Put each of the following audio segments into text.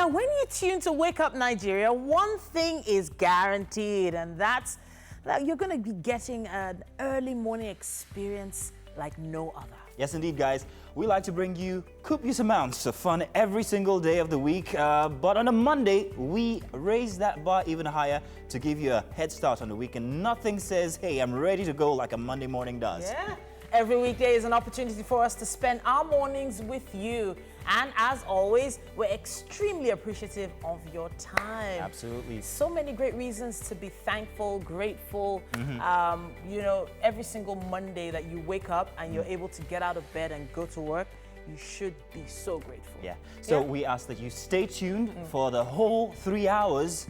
when you tune to Wake Up Nigeria, one thing is guaranteed, and that's that you're going to be getting an early morning experience like no other. Yes, indeed, guys. We like to bring you copious amounts of fun every single day of the week. But on a Monday, we raise that bar even higher to give you a head start on the week. And nothing says, hey, I'm ready to go like a Monday morning does. Yeah. Every weekday is an opportunity for us to spend our mornings with you. And as always, we're extremely appreciative of your time. Absolutely. So many great reasons to be thankful, grateful. You know, every single Monday that you wake up and you're able to get out of bed and go to work, you should be so grateful. Yeah. So we ask that you stay tuned for the whole 3 hours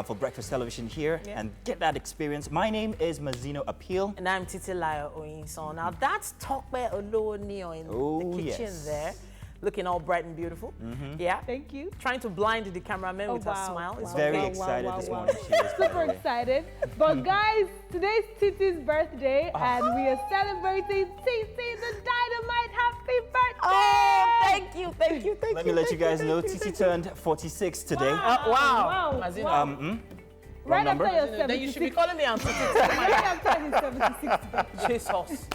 for breakfast television here and get that experience. My name is Mazino Appeal. And I'm Titilayo Owing. So now that's Tokbe Olonio in the kitchen there. Looking all bright and beautiful. Yeah. Thank you. Trying to blind the cameraman with her smile. It's Very excited this morning. She is, Super excited. But guys, today's Titi's birthday and we are celebrating Titi the Dynamite. Happy birthday! Oh, thank you, thank you, thank you. Let me let you guys know, Titi turned 46 today. Wow. Wow. Wrong number? After your 76th. Then you should be calling me Auntie Titi. Right after his 76th birthday. Jesus.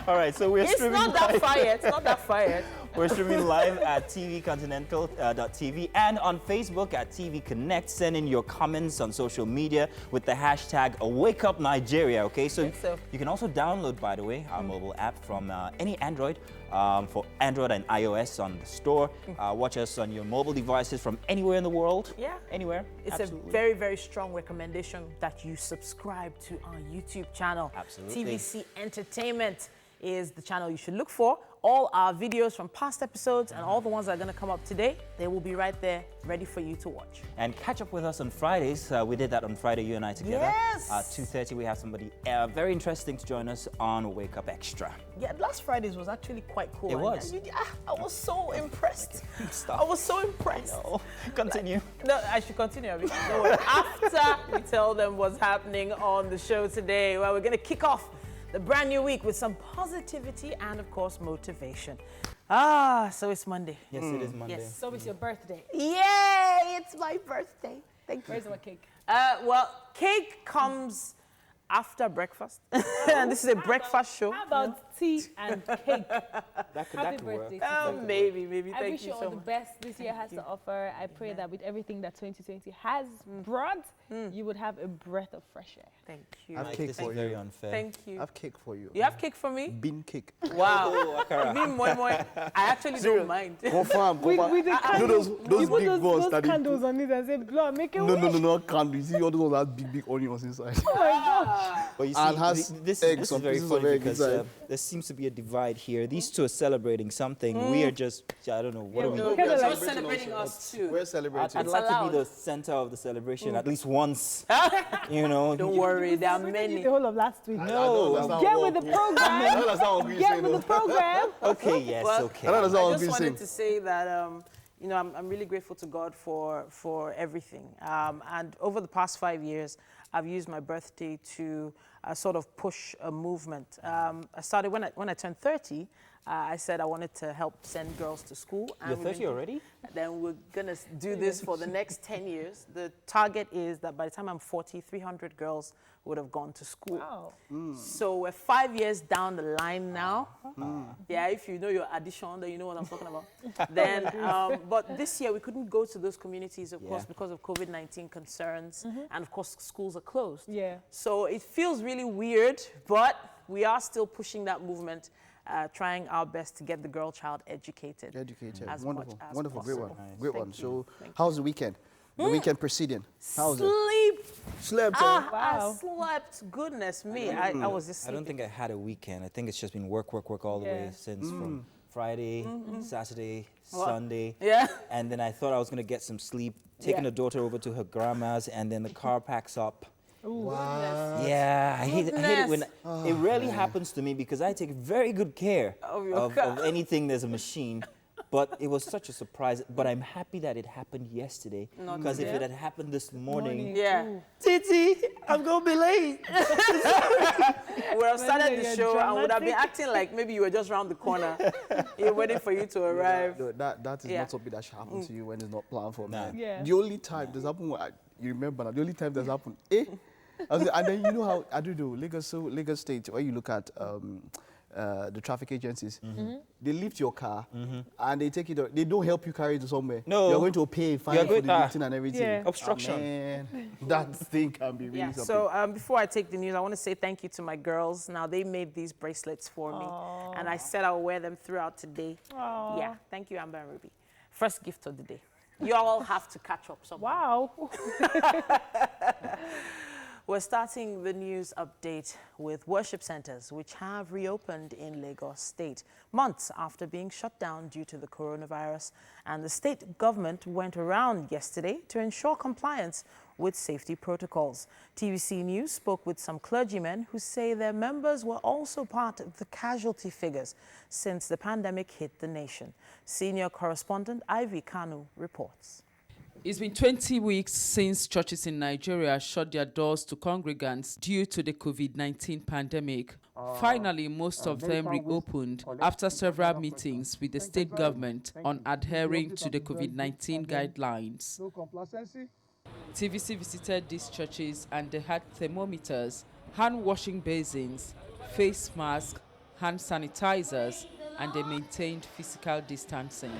All right, so we're It's streaming not that live. far yet. It's not that far yet. We're streaming live at tvcontinental.tv and on Facebook at TV Connect. Send in your comments on social media with the hashtag #WakeUpNigeria, okay? So you can also download, by the way, our mobile app from any Android, for Android and iOS on the store. Watch us on your mobile devices from anywhere in the world. Yeah. Anywhere. It's Absolutely. a very, very strong recommendation that you subscribe to our YouTube channel. Absolutely. TVC Entertainment is the channel you should look for. All our videos from past episodes and all the ones that are going to come up today, they will be right there, ready for you to watch. And catch up with us on Fridays. We did that on Friday, you and I together. Yes. 2:30, we have somebody very interesting to join us on Wake Up Extra. Yeah, last Friday's was actually quite cool. It was. I was so impressed. Stop. I was so impressed. No. Continue. No, I should continue. Don't worry. After we tell them what's happening on the show today, well, we're going to kick off the brand new week with some positivity and, of course, motivation. So it's Monday. Yes, it is Monday. Yes. So it's your birthday. Yay! It's my birthday. Thank you. Where's my cake? Well, cake comes after breakfast. And this is a breakfast show. How about tea and cake? That Happy could work. birthday. Maybe. I Thank wish you you so all the much. best this year has to offer. I pray that with everything that 2020 has brought, you would have a breath of fresh air. Thank you. I have cake This for is you. very unfair. Thank you. I have cake for you. You have cake for me? Bean cake. Wow. Oh, Akara. You mean moi moi? I actually don't mind. Confirm. With the You know candles, those you put big balls those that they candles on it and say, blood, make it No, wish. not candles. You see all those that big onions inside. Oh my gosh. But you see, And has this eggs, is some very pieces funny of egg because inside. there seems to be a divide here. These two are celebrating something. We are just, I don't know, what are we No, Kind you're of like- just celebrating us too. We're celebrating. I'd like to allowed. be the center of the celebration at least once. You know. Don't worry, there are The many. whole of last week. No. Get with the program. Get with the program. Okay, yes, Well, okay. I don't know. I I'll just be wanted saying. to say that, you know, I'm really grateful to God for everything. And over the past 5 years, I've used my birthday to sort of push a movement. I started when I turned 30. I said I wanted to help send girls to school. You're 30 already? Then we're gonna do this for the next 10 years. The target is that by the time I'm 40, 300 girls would have gone to school. Wow. So we're 5 years down the line now. Yeah, if you know your addition, then you know what I'm talking about. Then, but this year we couldn't go to those communities, of course, because of COVID-19 concerns, and of course schools are closed. Yeah. So it feels really weird, but we are still pushing that movement, trying our best to get the girl child educated. As Wonderful. much as Wonderful. Great one. possible. Great Thank one. you. So, Thank how's the weekend? The weekend preceding. How's it? Sleep. Slept. I Wow. slept. Goodness me. I was just I don't sleeping. think I had a weekend. I think it's just been work all the way since from Friday, Saturday, Sunday. Yeah. And then I thought I was going to get some sleep, taking the daughter over to her grandma's, and then the car packs up. Wow. Yeah, I hate it when Goodness. it rarely happens to me because I take very good care Of your of car. anything there's a machine. But it was such a surprise. But I'm happy that it happened yesterday. Because if it had happened this morning, Yeah. Titi, I'm going to be late. We would have started the you're show and would have been dramatic. acting like maybe you were just around the corner. You're waiting for you to arrive. No, that is Yeah. not something that should happen to you when it's not planned for. Nah. Man. Yeah. The only time this happened, you remember now, the only time that's happened, and then you know how, I don't know, Lagos State, when you look at the traffic agencies, they lift your car and they take it, they don't help you carry it to somewhere. No. You're going to pay a fine You're for going- the lifting and everything. Yeah. Obstruction. Man, that thing can be really Yeah. something. So before I take the news, I want to say thank you to my girls. Now, they made these bracelets for me. And I said I'll wear them throughout today. Yeah. Thank you, Amber and Ruby. First gift of the day. You all have to catch up somehow. Wow. We're starting the news update with worship centers, which have reopened in Lagos State months after being shut down due to the coronavirus. And the state government went around yesterday to ensure compliance with safety protocols. TVC News spoke with some clergymen who say their members were also part of the casualty figures since the pandemic hit the nation. Senior correspondent Ivy Kanu reports. It's been 20 weeks since churches in Nigeria shut their doors to congregants due to the COVID-19 pandemic. Finally, most of them reopened after several meetings with the state government on adhering to the COVID-19 guidelines. TVC visited these churches and they had thermometers, hand washing basins, face masks, hand sanitizers, and they maintained physical distancing.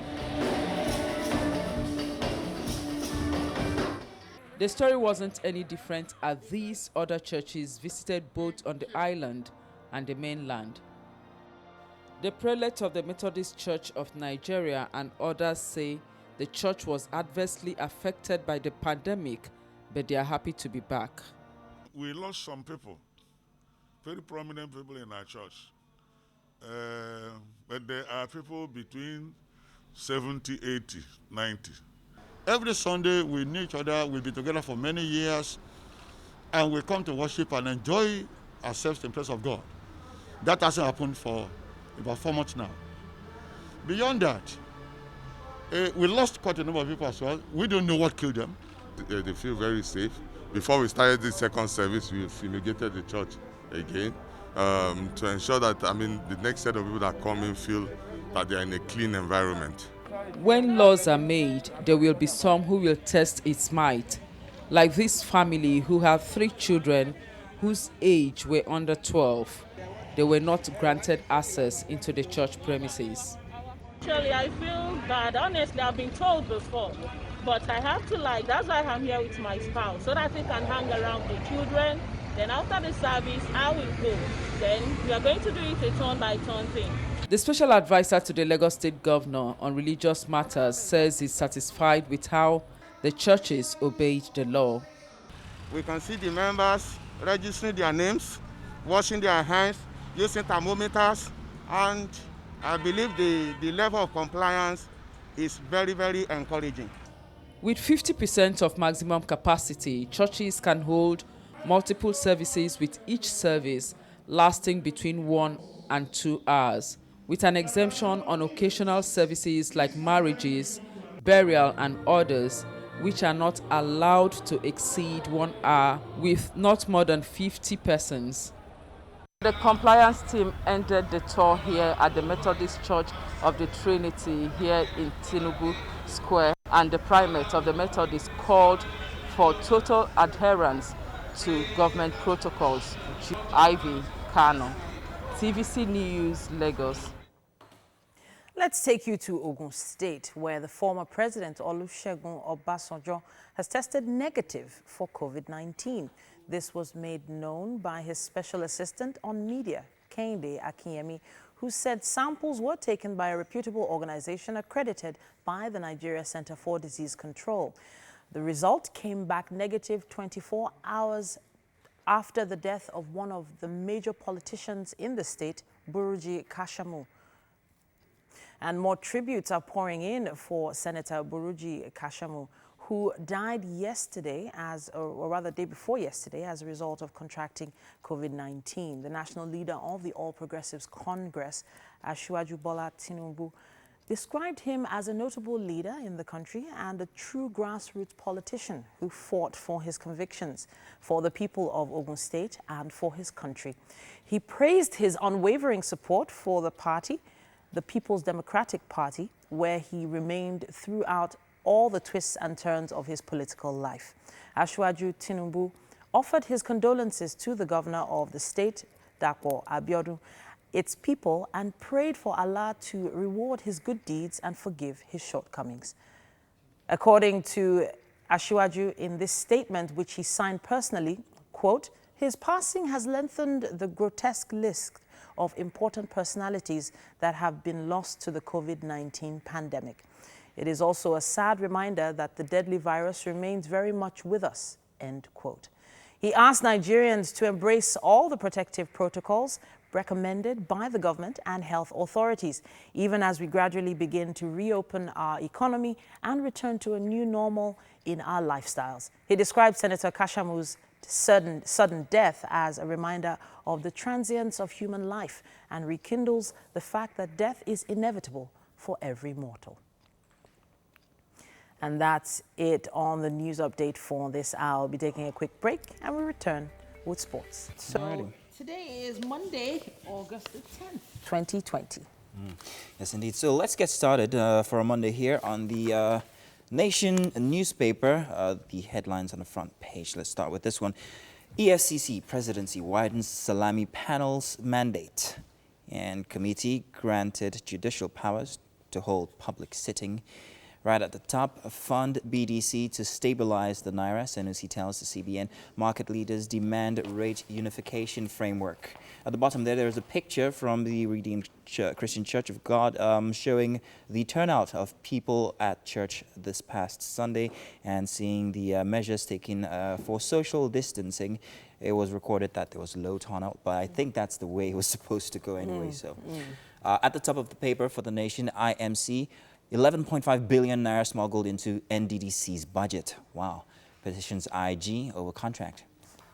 The story wasn't any different as these other churches visited both on the island and the mainland. The prelate of the Methodist Church of Nigeria and others say the church was adversely affected by the pandemic, but they are happy to be back. We lost some people, very prominent people in our church. But there are people between 70, 80, 90. Every Sunday, we know each other, we'll be together for many years, and we come to worship and enjoy ourselves in the presence of God. That hasn't happened for about 4 months now. Beyond that, we lost quite a number of people as well. We don't know what killed them. They feel very safe. Before we started this second service, we fumigated the church again to ensure that, the next set of people that come in feel that they are in a clean environment. When laws are made, there will be some who will test its might, like this family who have 3 children whose age were under 12. They were not granted access into the church premises. Actually, I feel bad. Honestly, I've been told before, but I have to that's why I'm here with my spouse, so that we can hang around the children. Then after the service, I will go. Then we are going to do it a turn by turn thing. The special advisor to the Lagos State Governor on religious matters says he's satisfied with how the churches obeyed the law. We can see the members registering their names, washing their hands, using thermometers, and I believe the level of compliance is very, very encouraging. With 50% of maximum capacity, churches can hold multiple services with each service lasting between 1 and 2 hours, with an exemption on occasional services like marriages, burial and others, which are not allowed to exceed 1 hour with not more than 50 persons. The compliance team ended the tour here at the Methodist Church of the Trinity here in Tinubu Square, and the primate of the Methodist called for total adherence to government protocols. Ivy Kano, TVC News, Lagos. Let's take you to Ogun State, where the former president Olusegun Obasanjo has tested negative for COVID-19. This was made known by his special assistant on media, Kehinde Akinyemi, who said samples were taken by a reputable organization accredited by the Nigeria Center for Disease Control. The result came back negative 24 hours after the death of one of the major politicians in the state, Buruji Kashamu. And more tributes are pouring in for Senator Buruji Kashamu, who died yesterday, or rather day before yesterday, as a result of contracting COVID-19. The national leader of the All Progressives Congress, Asiwaju Bola Tinubu, described him as a notable leader in the country and a true grassroots politician who fought for his convictions, for the people of Ogun State and for his country. He praised his unwavering support for the party, the People's Democratic Party, where he remained throughout all the twists and turns of his political life. Asiwaju Tinubu offered his condolences to the governor of the state, Dapo Abiodun, its people, and prayed for Allah to reward his good deeds and forgive his shortcomings. According to Asiwaju, in this statement, which he signed personally, quote, his passing has lengthened the grotesque list of important personalities that have been lost to the COVID-19 pandemic. It is also a sad reminder that the deadly virus remains very much with us, end quote. He asked Nigerians to embrace all the protective protocols recommended by the government and health authorities, even as we gradually begin to reopen our economy and return to a new normal in our lifestyles. He described Senator Kashamu's sudden death as a reminder of the transience of human life and rekindles the fact that death is inevitable for every mortal. And that's it on the news update for this hour. I'll be taking a quick break and we'll return with sports. So today is Monday, August the 10th, 2020. Yes, indeed. So let's get started for a Monday here on the Nation newspaper. The headlines on the front page. Let's start with this one. EFCC presidency widens Salami panel's mandate, and committee granted judicial powers to hold public sitting. Right at the top, fund BDC to stabilize the Naira. Sanusi tells the CBN market leaders demand rate unification framework. At the bottom there is a picture from the Redeemed Christian Church of God showing the turnout of people at church this past Sunday and seeing the measures taken for social distancing. It was recorded that there was low turnout, but I think that's the way it was supposed to go anyway. At the top of the paper for the Nation, IMC, 11.5 billion naira smuggled into NDDC's budget. Wow. Petitions IG over contract.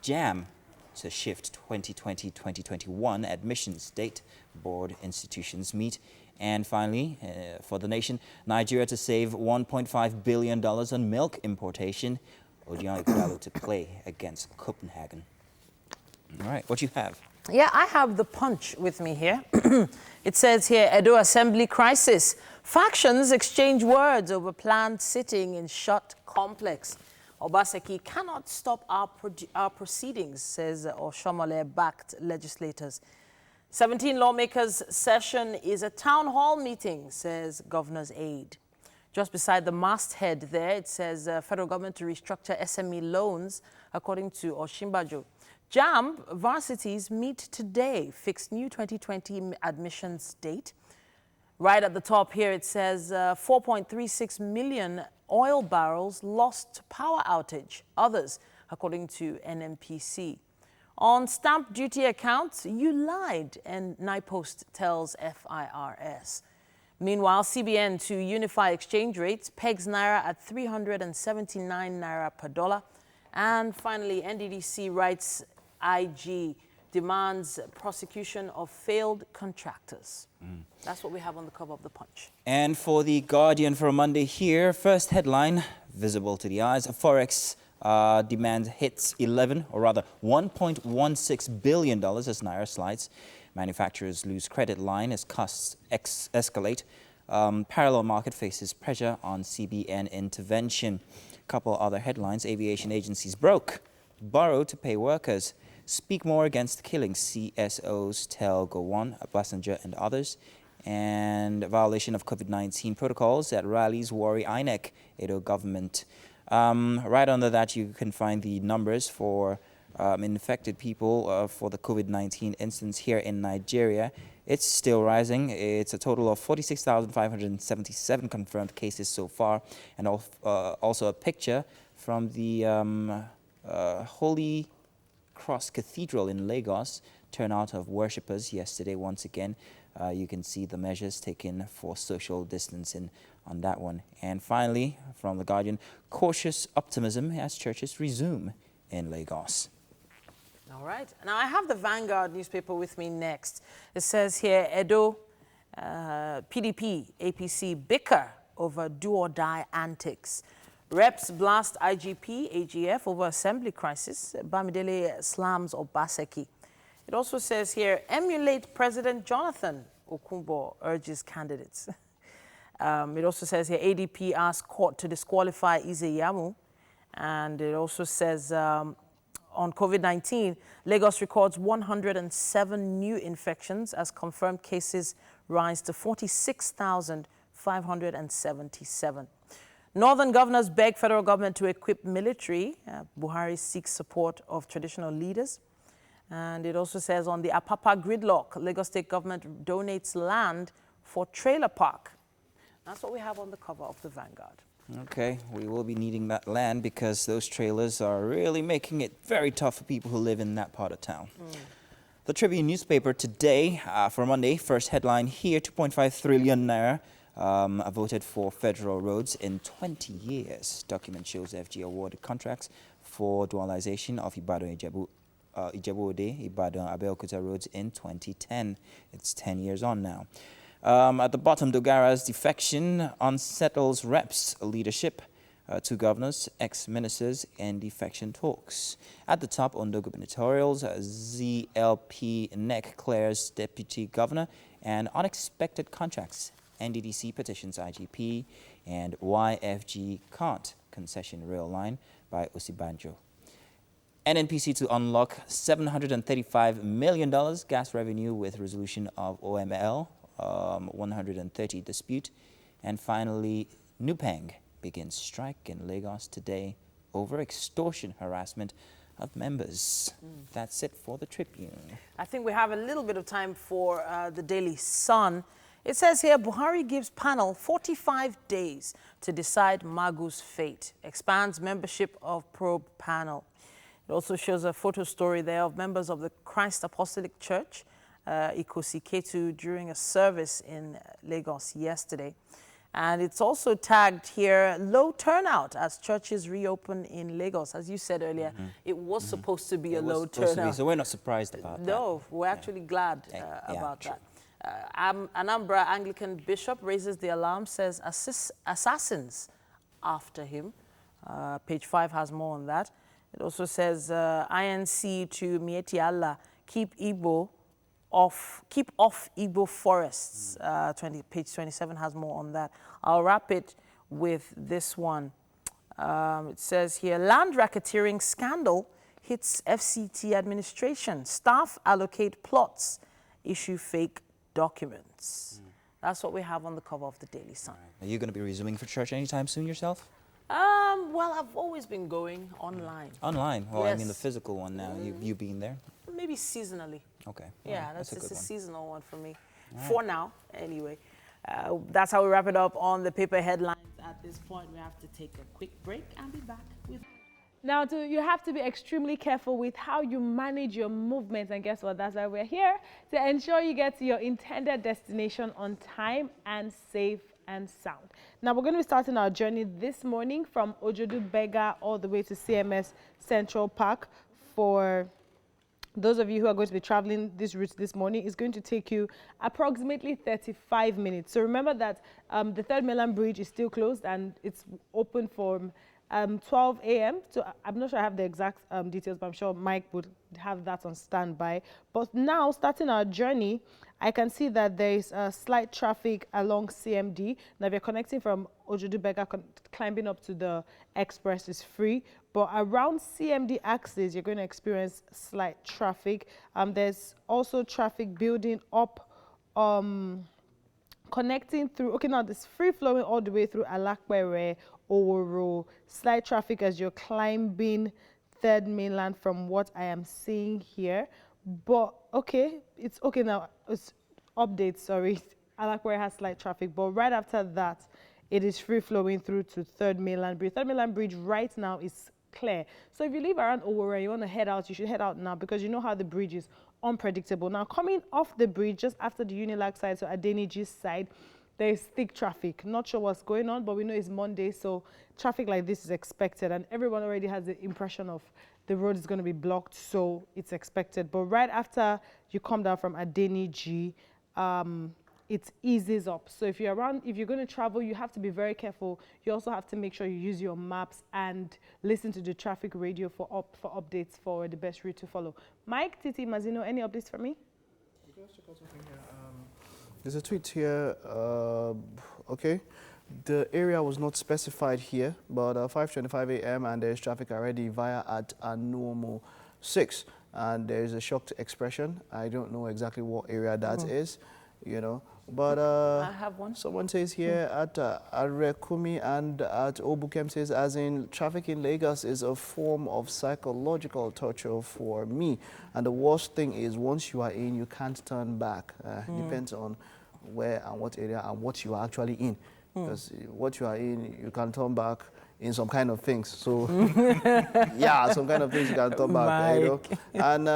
JAM to shift 2020-2021 admissions date. Board institutions meet. And finally, for the Nation, Nigeria to save $1.5 billion on milk importation. Odion Ighodalo to play against Copenhagen. All right, what you have? Yeah, I have the Punch with me here. It says here, Edo Assembly crisis. Factions exchange words over planned sitting in shut complex. Obaseki cannot stop our proceedings, says Oshomole-backed legislators. 17 lawmakers' session is a town hall meeting, says governor's aide. Just beside the masthead there, it says federal government to restructure SME loans, according to Oshimbajo. JAMB varsities meet today, fixed new 2020 admissions date. Right at the top here, it says 4.36 million oil barrels lost to power outage. Others, according to NMPC. On stamp duty accounts, you lied, and NIPOST tells FIRS. Meanwhile, CBN to unify exchange rates pegs Naira at 379 Naira per dollar. And finally, NDDC writes IG demands prosecution of failed contractors. That's what we have on the cover of the Punch. And for the Guardian for a Monday here, first headline, visible to the eyes, Forex demand hits 11, or rather $1.16 billion as Naira slides. Manufacturers lose credit line as costs escalate. Parallel market faces pressure on CBN intervention. Couple other headlines, aviation agencies broke, borrow to pay workers. Speak more against killing, CSOs tell Gowon, Passenger and others. And violation of COVID-19 protocols at rallies worry INEC, Edo government. Right under that, you can find the numbers for infected people for the COVID-19 instance here in Nigeria. It's still rising. It's a total of 46,577 confirmed cases so far. And also a picture from the Holy Cross Cathedral in Lagos. Turnout of worshippers yesterday once again. You can see the measures taken for social distancing on that one. And finally, from The Guardian, cautious optimism as churches resume in Lagos. All right. Now, I have the Vanguard newspaper with me next. It says here, Edo PDP, APC bicker over do-or-die antics. Reps blast IGP, AGF over assembly crisis. Bamidele slams Obaseki. It also says here, emulate President Jonathan, Okunbo urges candidates. It also says here, ADP asks court to disqualify Izeyamu. And it also says, on COVID-19, Lagos records 107 new infections as confirmed cases rise to 46,577. Northern governors beg federal government to equip military. Buhari seeks support of traditional leaders. And it also says on the Apapa gridlock, Lagos state government donates land for trailer park. That's what we have on the cover of the Vanguard. Okay, we will be needing that land because those trailers are really making it very tough for people who live in that part of town. The Tribune newspaper today, for Monday, first headline here, 2.5 trillion naira voted for federal roads in 20 years. Document shows FG awarded contracts for dualization of Ijebu-Ode, Ibadan-Abeokuta roads in 2010. It's 10 years on now. At the bottom, Dogara's defection unsettles reps leadership. Two governors, ex-ministers, and defection talks. At the top, Ondo gubernatorials, ZLP neck clears deputy governor, and unexpected contracts. NDDC petitions IGP, and YFG can't concession rail line by Osibanjo. NNPC to unlock $735 million gas revenue with resolution of OML 130 dispute. And finally, Nupeng begins strike in Lagos today over extortion harassment of members. That's it for the Tribune. I think we have a little bit of time for the Daily Sun. It says here, Buhari gives panel 45 days to decide Magu's fate. Expands membership of probe panel. It also shows a photo story there of members of the Christ Apostolic Church, Ikosi Ketu, during a service in Lagos yesterday. And it's also tagged here, low turnout as churches reopen in Lagos. As you said earlier, it was supposed to be a low turnout. So we're not surprised about that. No, we're actually glad about that. Anambra Anglican bishop raises the alarm, says assassins after him. Page 5 has more on that. It also says INC to Mieti Allah, keep off Igbo forests. Page 27 has more on that. I'll wrap it with this one. It says here, land racketeering scandal hits FCT administration. Staff allocate plots, issue fake documents. That's what we have on the cover of the Daily Sun. Are you going to be resuming for church anytime soon yourself? Well, I've always been going online. Online? Well, Yes. I mean the physical one now. You being there? Maybe seasonally. Okay. Yeah, that's a it's good a one. seasonal one for me. For now, anyway. That's how we wrap it up on the paper headlines. At this point, we have to take a quick break and be back with... Now, you have to be extremely careful with how you manage your movements. And guess what? That's why we're here, to ensure you get to your intended destination on time and safe and sound. Now, we're going to be starting our journey this morning from Ojodu Bega all the way to CMS Central Park. For those of you who are going to be traveling this route this morning, it's going to take you approximately 35 minutes. So remember that the Third Mainland Bridge is still closed and it's open from 12 a.m. So I'm not sure I have the exact details, but I'm sure Mike would have that on standby. But now, starting our journey, I can see that there is slight traffic along CMD. Now, if you're connecting from Ojodu Bega, climbing up to the express is free. But around CMD axis, you're going to experience slight traffic. There's also traffic building up, connecting through, okay, now this free flowing all the way through Alakpere, Oworo, slight traffic as you're climbing Third Mainland from what I am seeing here. But okay, it's okay now, it's updates, sorry. Alakpere has slight traffic, but right after that, it is free flowing through to Third Mainland Bridge. Third Mainland Bridge right now is clear. So if you live around Oworo and you want to head out, you should head out now because you know how the bridge is unpredictable. Now, coming off the bridge, just after the Unilag side, so Adeniji's side, there is thick traffic. Not sure what's going on, but we know it's Monday, so traffic like this is expected, and everyone already has the impression of the road is going to be blocked, so it's expected. But right after you come down from Adeniji, it eases up. So if you're going to travel, you have to be very careful. You also have to make sure you use your maps and listen to the traffic radio for updates for the best route to follow. Mike, Titi, Mazino, any updates from me? There's a tweet here. Okay. The area was not specified here, but 5:25 a.m. and there's traffic already via at Anuomo 6. And there's a shocked expression. I don't know exactly what area that is, you know. But I have one. Someone says here at Arekumi and at Obukem says, as in traffic in Lagos is a form of psychological torture for me. And the worst thing is once you are in, you can't turn back. Depends on where and what area and what you are actually in. Because what you are in, you can turn back in some kind of things. So, yeah, some kind of things you can turn back, you know. And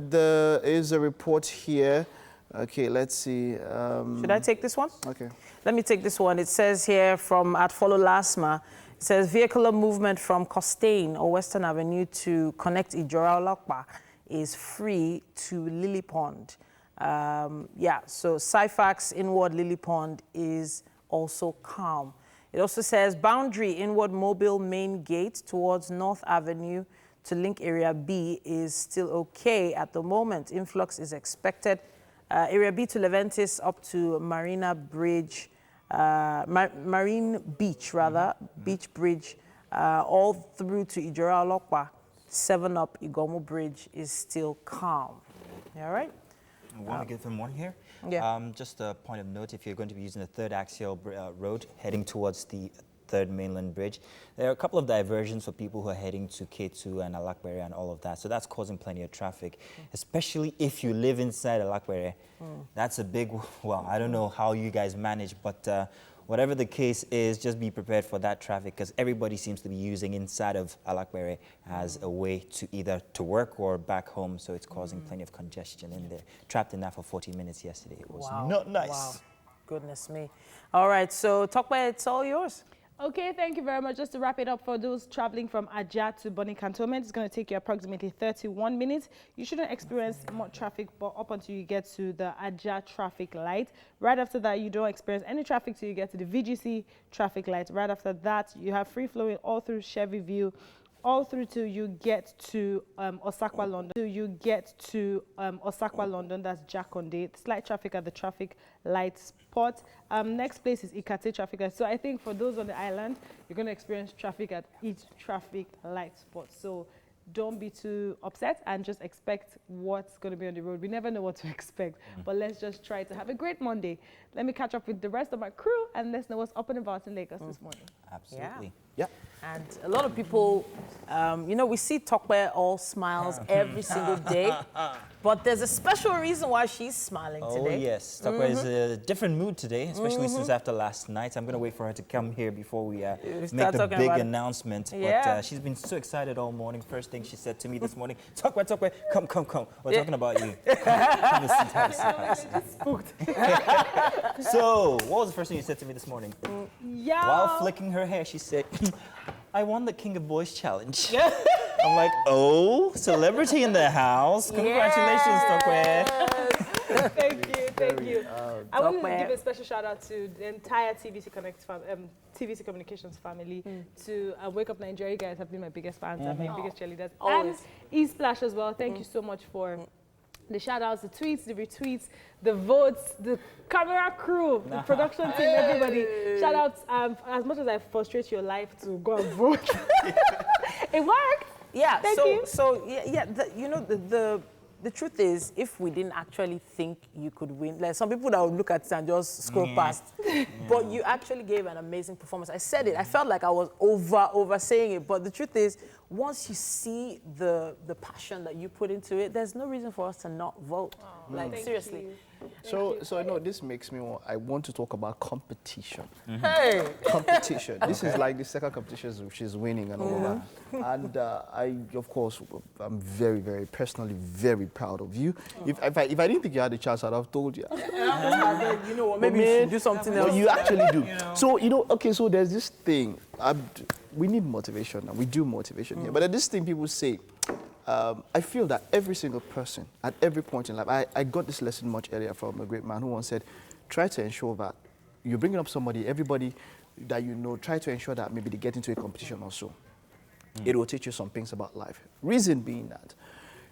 there is a report here. Okay, let's see. Should I take this one? Okay. Let me take this one. It says here from at Follow Lasma, it says vehicular movement from Costain or Western Avenue to connect Ijora Olokpa is free to Lily Pond. Yeah, so Syfax inward Lily Pond is also calm. It also says boundary inward Mobile main gate towards North Avenue to link area B is still okay at the moment. Influx is expected. Area B to Leventis up to Marina Bridge, Marine Beach rather, Beach Bridge, all through to Ijora Olokpa, 7 up Igomo Bridge is still calm. All right? I want to give them one here. Yeah. Just a point of note, if you're going to be using the third axial road heading towards the third mainland bridge, there are a couple of diversions for people who are heading to K2 and Alakbere and all of that. So that's causing plenty of traffic, especially if you live inside Alakbere. That's a big, well, I don't know how you guys manage, but whatever the case is, just be prepared for that traffic because everybody seems to be using inside of Alakbere as a way to either to work or back home. So it's causing plenty of congestion in there. Trapped in that for 40 minutes yesterday. It was not nice. Wow. Goodness me. All right, so Tokwe, it's all yours. Okay, thank you very much. Just to wrap it up, for those traveling from Ajah to Bonny Cantonment, it's going to take you approximately 31 minutes. You shouldn't experience more traffic but up until you get to the Ajah traffic light. Right after that, you don't experience any traffic till you get to the VGC traffic light. Right after that, you have free flowing all through Chevy View, all through till you get to Osakwa, London. Till you get to Osakwa, London, that's Jakonde. Slight traffic at the traffic light spot. Next place is Ikate traffic light. So I think for those on the island, you're going to experience traffic at each traffic light spot. So don't be too upset and just expect what's going to be on the road. We never know what to expect, but let's just try to have a great Monday. Let me catch up with the rest of my crew and let's know what's up and about in Lagos this morning. Absolutely. Yeah. And a lot of people, you know, we see Tokwe all smiles every single day, but there's a special reason why she's smiling today. Oh, yes. Tokwe is a different mood today, especially since after last night. I'm going to wait for her to come here before we make the big announcement. Yeah. But she's been so excited all morning. First thing she said to me this morning, Tokwe, come. We're talking about you. Have a seat. So, what was the first thing you said to me this morning? Yeah. While flicking her hair, she said, I won the King of Boys challenge. I'm like, oh, celebrity in the house. Congratulations, Tokwe. Thank you. I want to give a special shout out to the entire TVC Connect TVC Communications family, to Wake Up Nigeria. You guys have been my biggest fans, my biggest cheerleaders. Always. And eSplash as well. Thank you so much for the shout outs, the tweets, the retweets, the votes, the camera crew, the production team, everybody. Shout outs, as much as I frustrate your life to go and vote. It worked. Yeah, Thank you. You know, the truth is, if we didn't actually think you could win, like some people that would look at it and just scroll past, but you actually gave an amazing performance. I said it, I felt like I was over saying it, but the truth is, once you see the passion that you put into it, there's no reason for us to not vote. Like, seriously. So no, this makes me I want to talk about competition. Hey! Competition. This is like the second competition she's winning and all of that. And I, of course, I'm very, very personally very proud of you. If I didn't think you had a chance, I'd have told you. You know what, maybe you should do something else. Well, you actually do. So, you know, okay, so there's this thing. We need motivation, and we do motivation here. But there's this thing people say, I feel that every single person, at every point in life, I got this lesson much earlier from a great man who once said, try to ensure that you're bringing up somebody, everybody that you know, try to ensure that maybe they get into a competition or so. It will teach you some things about life. Reason being that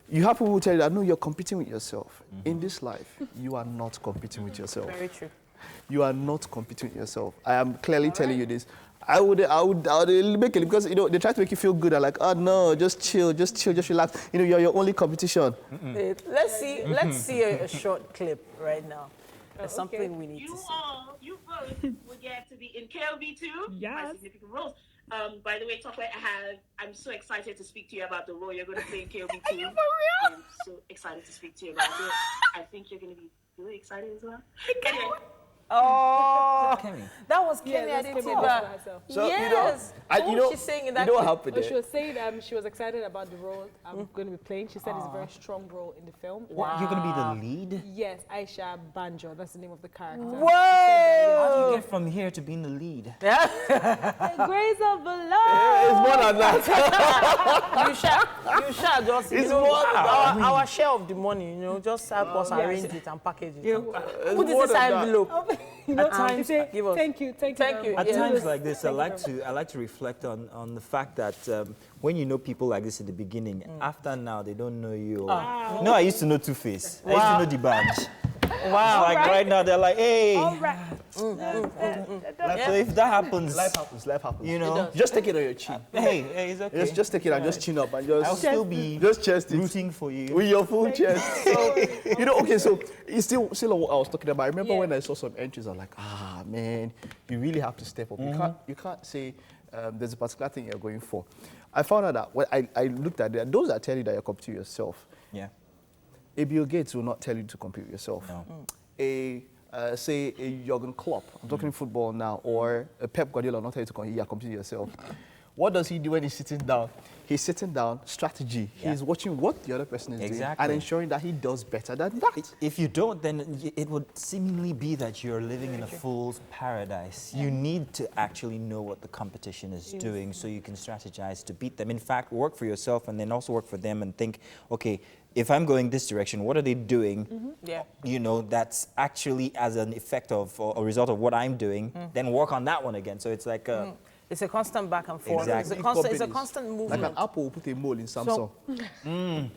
you have people who tell you that, no, you're competing with yourself. In this life, you are not competing with yourself. Very true. You are not competing with yourself. I am clearly telling you this. I would make it, because, you know, they try to make you feel good. I'm like, oh no, just chill, just relax. You know, you're your only competition. Let's see a short clip right now. There's something we need to see. You both will get to be in KLB2. Yes. My significant roles. By the way, Tokwe, I'm so excited to speak to you about the role you're going to play in KLB2. Are you for real? I'm so excited to speak to you about it. I think you're going to be really excited as well. Anyway. Oh, Kenny. that was Kenny. I didn't see that. So, Yes. you know, she's saying in that you know what clip? happened Oh, there? she was saying she was excited about the role I'm going to be playing. She said it's a very strong role in the film. Wow. You're going to be the lead? Yes, Aisha Banjo. That's the name of the character. Whoa! How do you get from here to being the lead? The grace of the Lord. It's more than that. you shall just, It's you know, more than our share of the money, you know, just help us arrange it and package it. It's Put it more than inside that. envelope. You know, At times, say, give us. thank you. Thank very you. much. At Yeah. times like this, I Thank you very like to reflect on the fact that when you know people like this in the beginning, after now they don't know you. No, I used to know Two-Face. I used to know the badge. Wow. Like right now they're like, hey. All right. So if that happens, Life happens. you know, Just take it on your chin. hey, it's okay. Just take it and just chin up and I'll just still be chest it rooting for you. with your full chest. So, you know, okay, so it's still what I was talking about. I remember when I saw some entries, I was like, man, you really have to step up. You can't say there's a particular thing you're going for. I found out that when I looked at it, those that tell you that you're competing with yourself, Yeah. a Bill Gates will not tell you to compete with yourself. No. Say a Jurgen Klopp, I'm talking football now, or a Pep Guardiola will not tell you to compete with yourself. What does he do when he's sitting down? He's sitting down, strategy. Yeah. He's watching what the other person is doing Exactly. and ensuring that he does better than that. If you don't, then it would seemingly be that you're living in a fool's paradise. You need to actually know what the competition is doing so you can strategize to beat them. In fact, work for yourself and then also work for them and think, okay, if I'm going this direction, what are they doing? Yeah. You know, that's actually as an effect of or a result of what I'm doing, then work on that one again. So it's like It's a constant back and forth. Exactly. It's a constant Like movement. an Apple will put a mole in Samsung.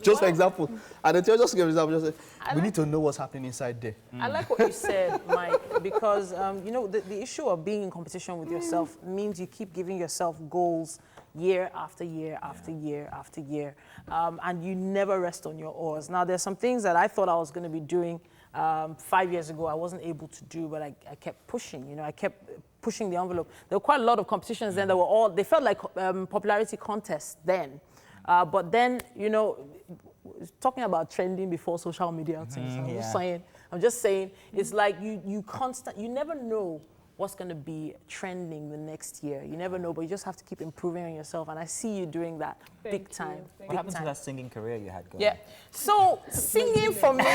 Just for example. And the just give an example, just say, we need to know what's happening inside there. I like what you said, Mike, because, you know, the issue of being in competition with yourself means you keep giving yourself goals year after year after year after year, and you never rest on your oars. Now, there's some things that I thought I was going to be doing 5 years ago I wasn't able to do, but I kept pushing, you know, I kept pushing the envelope. There were quite a lot of competitions then that were all, they felt like popularity contests then. But then, you know, talking about trending before social media and things, I'm just saying, it's like you never know what's going to be trending the next year. You never know, but you just have to keep improving on yourself. And I see you doing that big time. what happened to that singing career you had going? Yeah. So singing for me,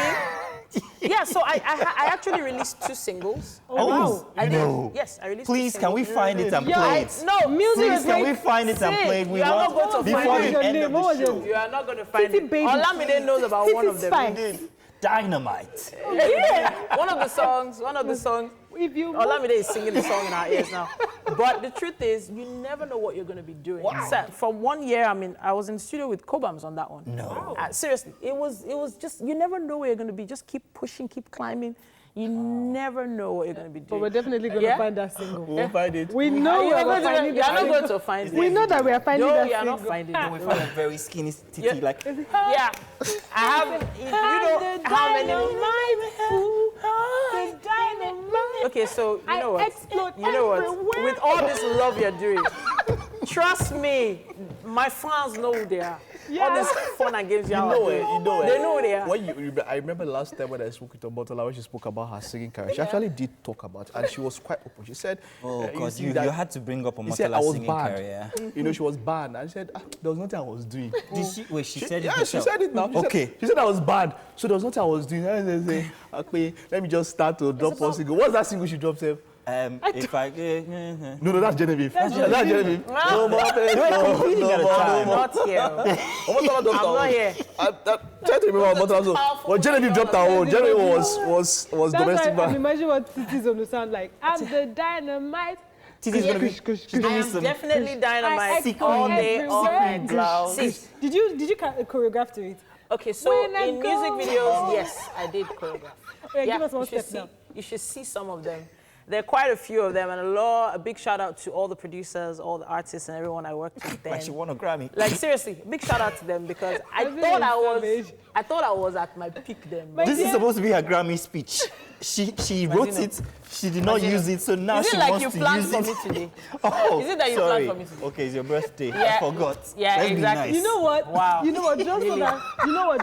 yeah. So I actually released 2 singles. I did. No. Yes, I released. Please, 2 can we singles. find it and play it? No, music. Please, can we find it and play it? We You are want not going to before find the it. end of the show. You are not going to find Titi it. Baby. Olamide knows about one of them. Dynamite. Yeah. One of the songs. If you Olamide is singing the song in our ears now. But the truth is, you never know what you're going to be doing. So, from 1 year, I was in the studio with Cobams on that one. No. Seriously, it was just, you never know where you're going to be. Just keep pushing, keep climbing. You never know what you're going to be doing. But we're definitely going to find that single. We'll find it. We know You're we're finding not that going to find it. We know that we are finding No, that you are single. not finding And we it. found a very skinny titty, like, Yeah. I have, you know how many... Okay, so you know what? explode You know what? everywhere. With all this love you're doing, trust me, my fans know who they are. All this fun and games You know it. They know who they are. I remember last time when I spoke with Omotola, when she spoke about her singing career, she actually did talk about it, and she was quite open. She said, oh, God, see you that- had to bring up He said, I Omotola's was singing banned. career. You know, she was banned. And she said, there was nothing I was doing. Did she? Wait, she said it Yeah, herself? she said it now. She Okay. She said I was banned. So there was nothing I was doing. And they say, okay, let me just start to drop one single. What's that single she dropped? Sef? If I... No, that's Genevieve. That's Genevieve. No more pain. Not here. I'm not here. Try to remember what well, Genevieve dropped her own. Genevieve was domestic. That's why imagine what Titi's going to sound like. I'm the dynamite. Titi's going to be... I am definitely dynamite all day, all night. Did you choreograph to it? Okay, so in music videos, yes, I did choreograph. Yeah, give us one step now. You should see some of them. There are quite a few of them, and a big shout out to all the producers, all the artists, and everyone I worked with then. Like she won a Grammy. Like seriously, big shout out to them because I thought I was at my peak then. This is supposed to be her Grammy speech. She wrote it. She did not use it, so now she wants to use it. Is it like you planned for me today? Oh, is it that you planned for me today? Okay, it's your birthday. Yeah. I forgot. Yeah, Let's exactly. Be nice. You know what? Wow. You know what?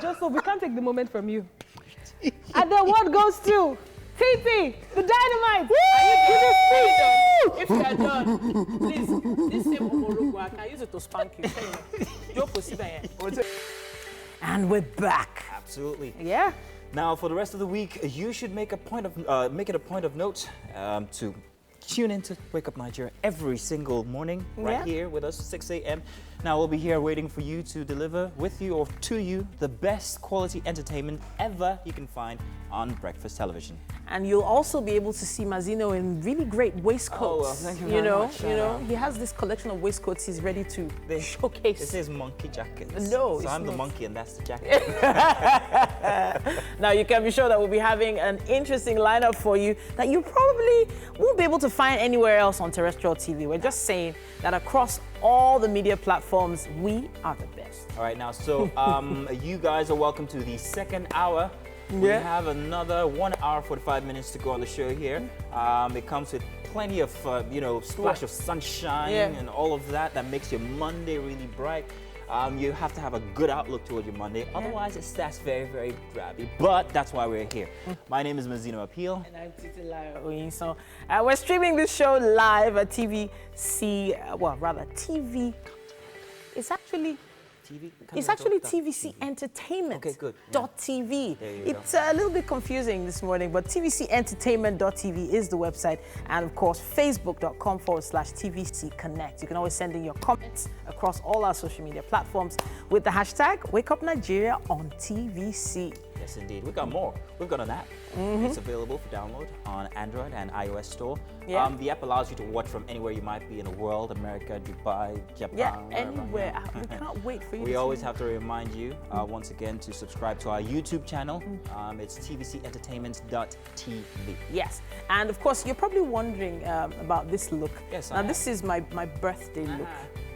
Just so we can't take the moment from you. And the award goes to Titi, the dynamite. If you are done, please, this same Omorogo, I can use it to spank you. And we're back. Absolutely. Yeah. Now, for the rest of the week, you should make it a point of note to tune in to Wake Up Nigeria every single morning, right here with us, 6 a.m. Now, we'll be here waiting for you to deliver with you or to you the best quality entertainment ever you can find on breakfast television. And you'll also be able to see Mazino in really great waistcoats. Oh, well, thank you very much. He has this collection of waistcoats he's ready to showcase. This is monkey jackets. No, so I'm not. the monkey and that's the jacket. Now, you can be sure that we'll be having an interesting lineup for you that you probably won't be able to find anywhere else on terrestrial TV. We're just saying that across all the media platforms, we are the best. All right, now, so you guys are welcome to the second hour. We have another 1 hour, 45 minutes to go on the show here. It comes with plenty of, splash of sunshine and all of that makes your Monday really bright. You have to have a good outlook towards your Monday. Otherwise, it starts very, very drabby. But that's why we're here. My name is Mazino Appeal. And I'm Titi. So we're streaming this show live at TV. It's actually... It's actually TVC Entertainment. Okay, good. .tv. It's a little bit confusing this morning, but tvcentertainment.tv is the website. And of course, facebook.com/TVC Connect. You can always send in your comments across all our social media platforms with the hashtag #WakeUpNigeria on TVC. Yes, indeed. We've got more. We've got an app. It's available for download on Android and iOS store. Yeah. The app allows you to watch from anywhere you might be in the world, America, Dubai, Japan. Yeah, anywhere. We can't wait for you We always have to remind you, once again, to subscribe to our YouTube channel. It's tvcentertainment.tv. Yes, and of course, you're probably wondering about this look. Yes, now, this is my birthday look.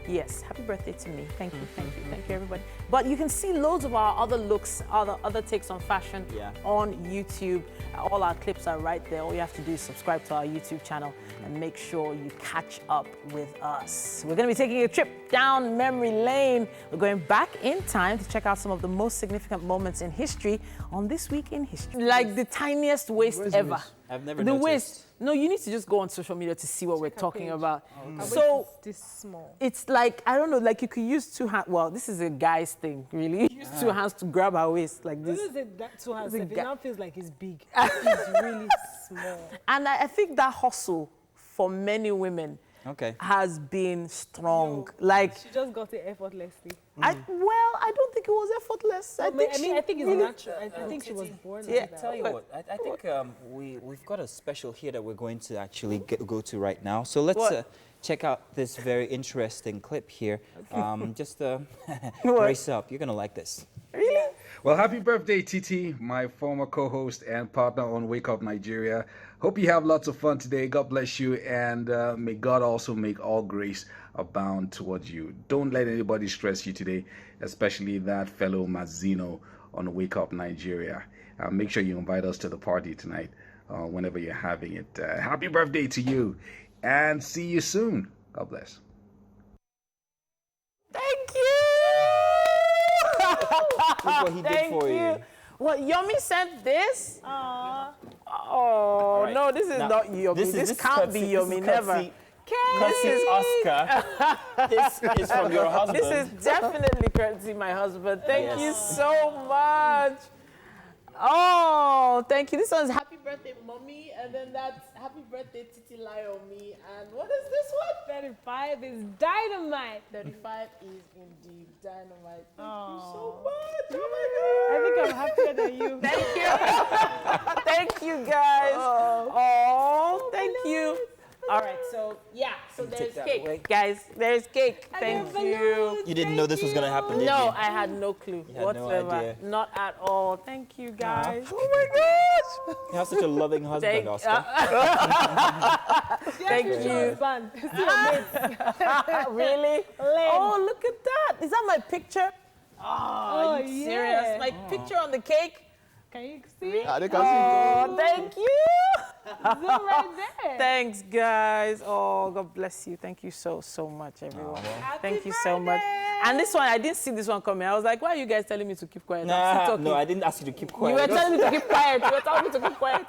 Yes, happy birthday to me. Thank you, thank you, everybody. But you can see loads of our other looks, other takes on fashion on YouTube. All our clips are right there. All you have to do is subscribe to our YouTube channel and make sure you catch up with us. We're going to be taking a trip down memory lane. We're going back in time to check out some of the most significant moments in history on This Week in History. Like the tiniest waist ever. I've never the noticed. waist. No, you need to just go on social media to see what we're talking about. Okay. So this small. it's like, I don't know, like you could use two hands. Well, this is a guy's thing, really. Use two hands to grab her waist like this. What is it that two hands? It now feels like it's big. It's It's really small. And I think that hustle for many women has been strong. Like She just got it effortlessly. I don't think it was effortless. I think it's really natural. I think she was born like that. Tell you what, I think we've got a special here that we're going to actually go to right now. So let's check out this very interesting clip here. Just brace up. You're going to like this. Really? Well, happy birthday, Titi, my former co-host and partner on Wake Up Nigeria. Hope you have lots of fun today. God bless you, and may God also make all grace abound towards you. Don't let anybody stress you today, especially that fellow Mazino on Wake Up Nigeria. Make sure you invite us to the party tonight whenever you're having it. Happy birthday to you, and see you soon. God bless. Thank you! Look what he did for you. What, Yomi sent this? Aww. Oh, right. no, this is not Yomi. This can't be Yomi, never. Courtesy Oscar. This is from your husband. This is definitely courtesy my husband. Thank you so much. Oh, thank you. This one's happy birthday, mommy, and then that's happy birthday, Titi Layomi. And what is this one? 35 is dynamite. 35 is indeed dynamite. Thank you Aw. so much. Oh my I think I'm happier than you. Thank you. Thank you, guys. Oh, thank you. All right, so yeah, so there's cake. Guys, there's cake. Thank you. You didn't know this was going to happen, did you? No, I had no clue You had no whatsoever. idea. Not at all. Thank you, guys. Oh my gosh. You have such a loving husband, Oscar. Thank you. Really? Oh, look at that. Is that my picture? Oh, are you serious? My picture on the cake? Can you see? They can Oh, thank you. Zoom right there. Thanks, guys. Oh, God bless you. Thank you so much, everyone. Thank you so much. And this one, I didn't see this one coming. I was like, why are you guys telling me to keep quiet? Nah, no, I didn't ask you to keep quiet. You were telling me to keep quiet. You were telling me to keep quiet.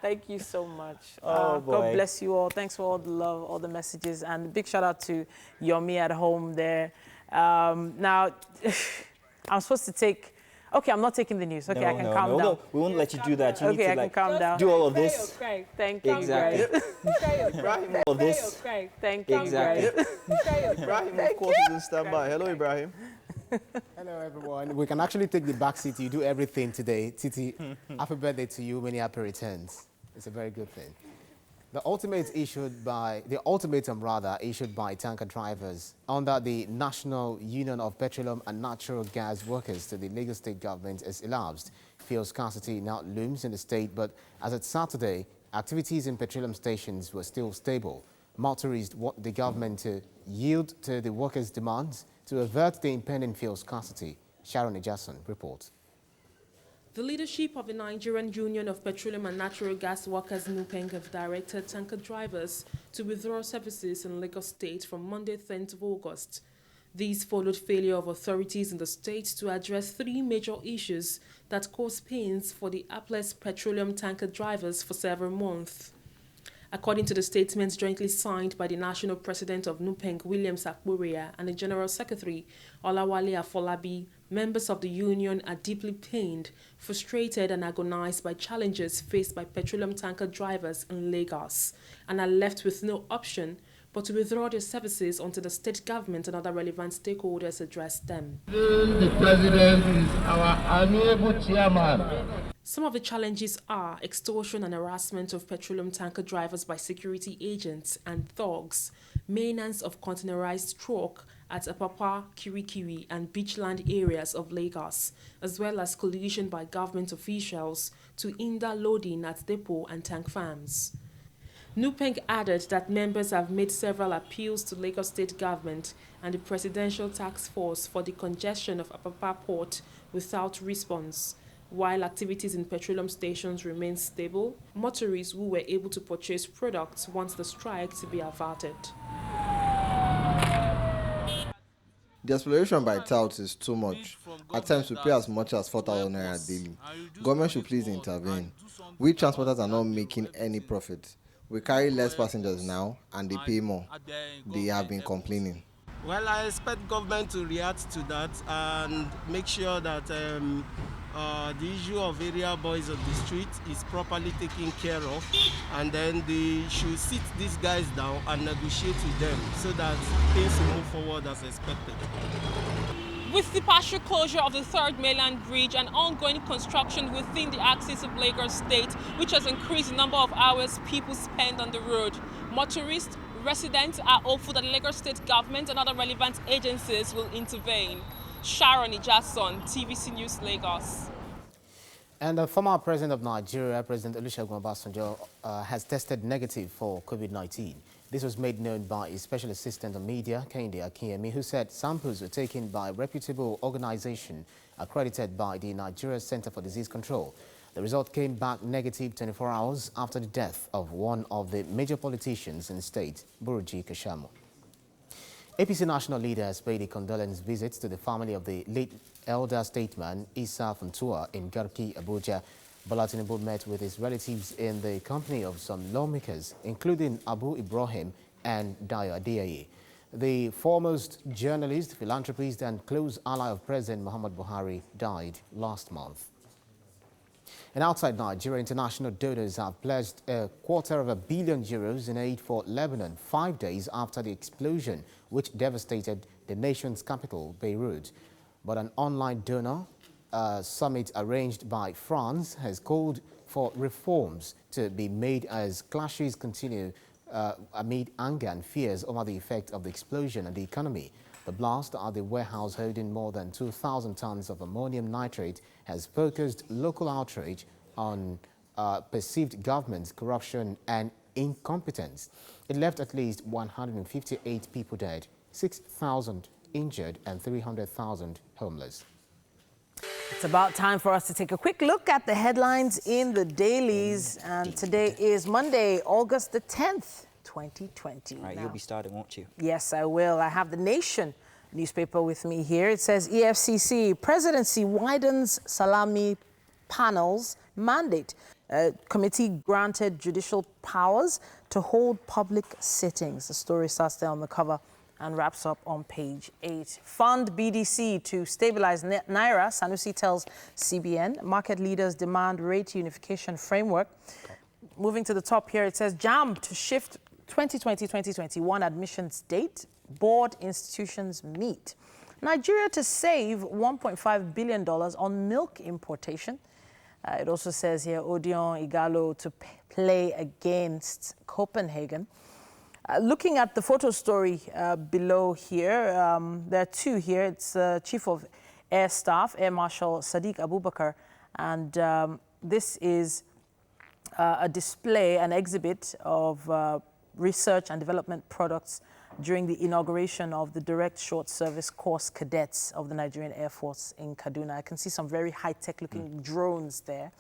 Thank you so much. Oh, boy. God bless you all. Thanks for all the love, all the messages. And big shout out to Yomi at home there. Now, I'm supposed to take... Okay, I'm not taking the news. Okay, I can calm down. We won't let you do that. You need Okay, to I can calm down. do all of this. Thank you, Exactly. guys. All this. Thank you, Exactly. guys. Ibrahim, of course, is in standby. Hello, Ibrahim. Hello, everyone. We can actually take the back seat. You do everything today. Titi, happy birthday to you. Many happy returns. It's a very good thing. The ultimatum issued by tanker drivers under the National Union of Petroleum and Natural Gas Workers to the Lagos State government is elapsed. Fuel scarcity now looms in the state, but as of Saturday, activities in petroleum stations were still stable. Motorists want the government to yield to the workers' demands to avert the impending fuel scarcity. Sharon Ejason reports. The leadership of the Nigerian Union of Petroleum and Natural Gas Workers NUPENG have directed tanker drivers to withdraw services in Lagos State from Monday, 10th of August. These followed failure of authorities in the state to address three major issues that caused pains for the hapless petroleum tanker drivers for several months. According to the statements jointly signed by the National President of NUPENG, William Sakburia, and the General Secretary, Olawale Afolabi, members of the union are deeply pained, frustrated and agonized by challenges faced by petroleum tanker drivers in Lagos and are left with no option but to withdraw their services until the state government and other relevant stakeholders address them. The President is our amiable chairman. Some of the challenges are extortion and harassment of petroleum tanker drivers by security agents and thugs, maintenance of containerized truck at Apapa, Kirikiri and beachland areas of Lagos, as well as collusion by government officials to hinder loading at depot and tank farms. NUPENG added that members have made several appeals to Lagos State government and the Presidential Task Force for the congestion of Apapa Port without response. While activities in petroleum stations remain stable, motorists who were able to purchase products want the strike to be averted. The exploration by touts is too much. At times we pay as much as 4,000 naira daily. Government should please intervene. We transporters are not making any profit. We carry less passengers now and they pay more. They have been complaining. Well, I expect government to react to that and make sure that the issue of area boys of the street is properly taken care of, and then they should sit these guys down and negotiate with them so that things will move forward as expected. With the partial closure of the Third Mainland Bridge and ongoing construction within the axis of Lagos State, which has increased the number of hours people spend on the road, motorists, residents are hopeful that the Lagos State government and other relevant agencies will intervene. Sharon Ijason, TVC News, Lagos. And the former president of Nigeria, President Olusegun Obasanjo, has tested negative for COVID-19. This was made known by his special assistant on media, Kehinde Akinyemi, who said samples were taken by a reputable organization accredited by the Nigeria Center for Disease Control. The result came back negative 24 hours after the death of one of the major politicians in the state, Buruji Kashamu. APC national leader has paid a condolence visit to the family of the late elder statesman Issa Funtua in Garki, Abuja. Bola Tinubu met with his relatives in the company of some lawmakers, including Abu Ibrahim and Dayo Adeyeye. The foremost journalist, philanthropist and close ally of President Muhammad Buhari died last month. And outside Nigeria, international donors have pledged €250 million in aid for Lebanon 5 days after the explosion which devastated the nation's capital, Beirut. But an online donor summit arranged by France has called for reforms to be made as clashes continue amid anger and fears over the effect of the explosion on the economy. The blast at the warehouse holding more than 2,000 tons of ammonium nitrate has focused local outrage on perceived government corruption and incompetence. It left at least 158 people dead, 6,000 injured and 300,000 homeless. It's about time for us to take a quick look at the headlines in the dailies. And today is Monday, August the 10th, 2020. All right, you'll be starting, won't you? Yes, I will. I have the Nation newspaper with me here. It says EFCC presidency widens salami panel's mandate. Committee granted judicial powers to hold public sittings. The story starts there on the cover and wraps up on page 8. Fund BDC to stabilize Naira, Sanusi tells CBN. Market leaders demand rate unification framework. Moving to the top here, it says JAMB to shift 2020-2021 admissions date. Board institutions meet. Nigeria to save $1.5 billion on milk importation. It also says here Odion Igalo to play against Copenhagen. Looking at the photo story below here, there are two here. It's Chief of Air Staff, Air Marshal Sadiq Abubakar, and this is a display, an exhibit of research and development products during the inauguration of the Direct Short Service Course Cadets of the Nigerian Air Force in Kaduna. I can see some very high-tech looking drones there.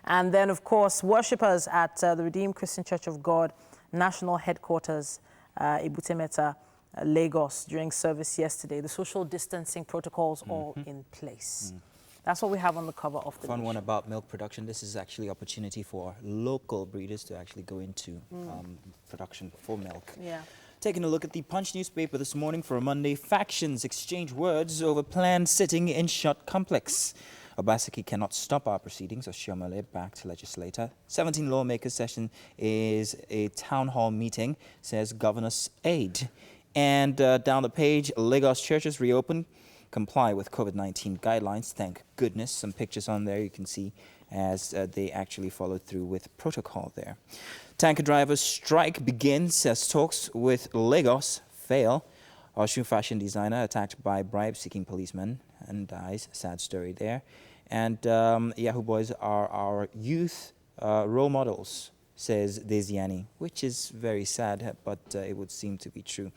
And then, of course, worshippers at the Redeemed Christian Church of God National Headquarters, Ibutemeta, Lagos, during service yesterday. The social distancing protocols all in place. That's what we have on the cover of the Fun one about milk production. This is actually opportunity for local breeders to actually go into production for milk. Yeah. Taking a look at the Punch newspaper this morning for a Monday. Factions exchange words over planned sitting in Shut Complex. Obaseki cannot stop our proceedings, Oshiomhole backed legislator. 17 lawmakers session is a town hall meeting, says governor's aide. And down the page, Lagos churches reopen, comply with COVID-19 guidelines. Thank goodness. Some pictures on there you can see as they actually followed through with protocol there. Tanker drivers strike begins as talks with Lagos fail. Osun fashion designer attacked by bribe-seeking policeman and dies. Sad story there. And Yahoo Boys are our youth role models, says Desiani, which is very sad, but it would seem to be true.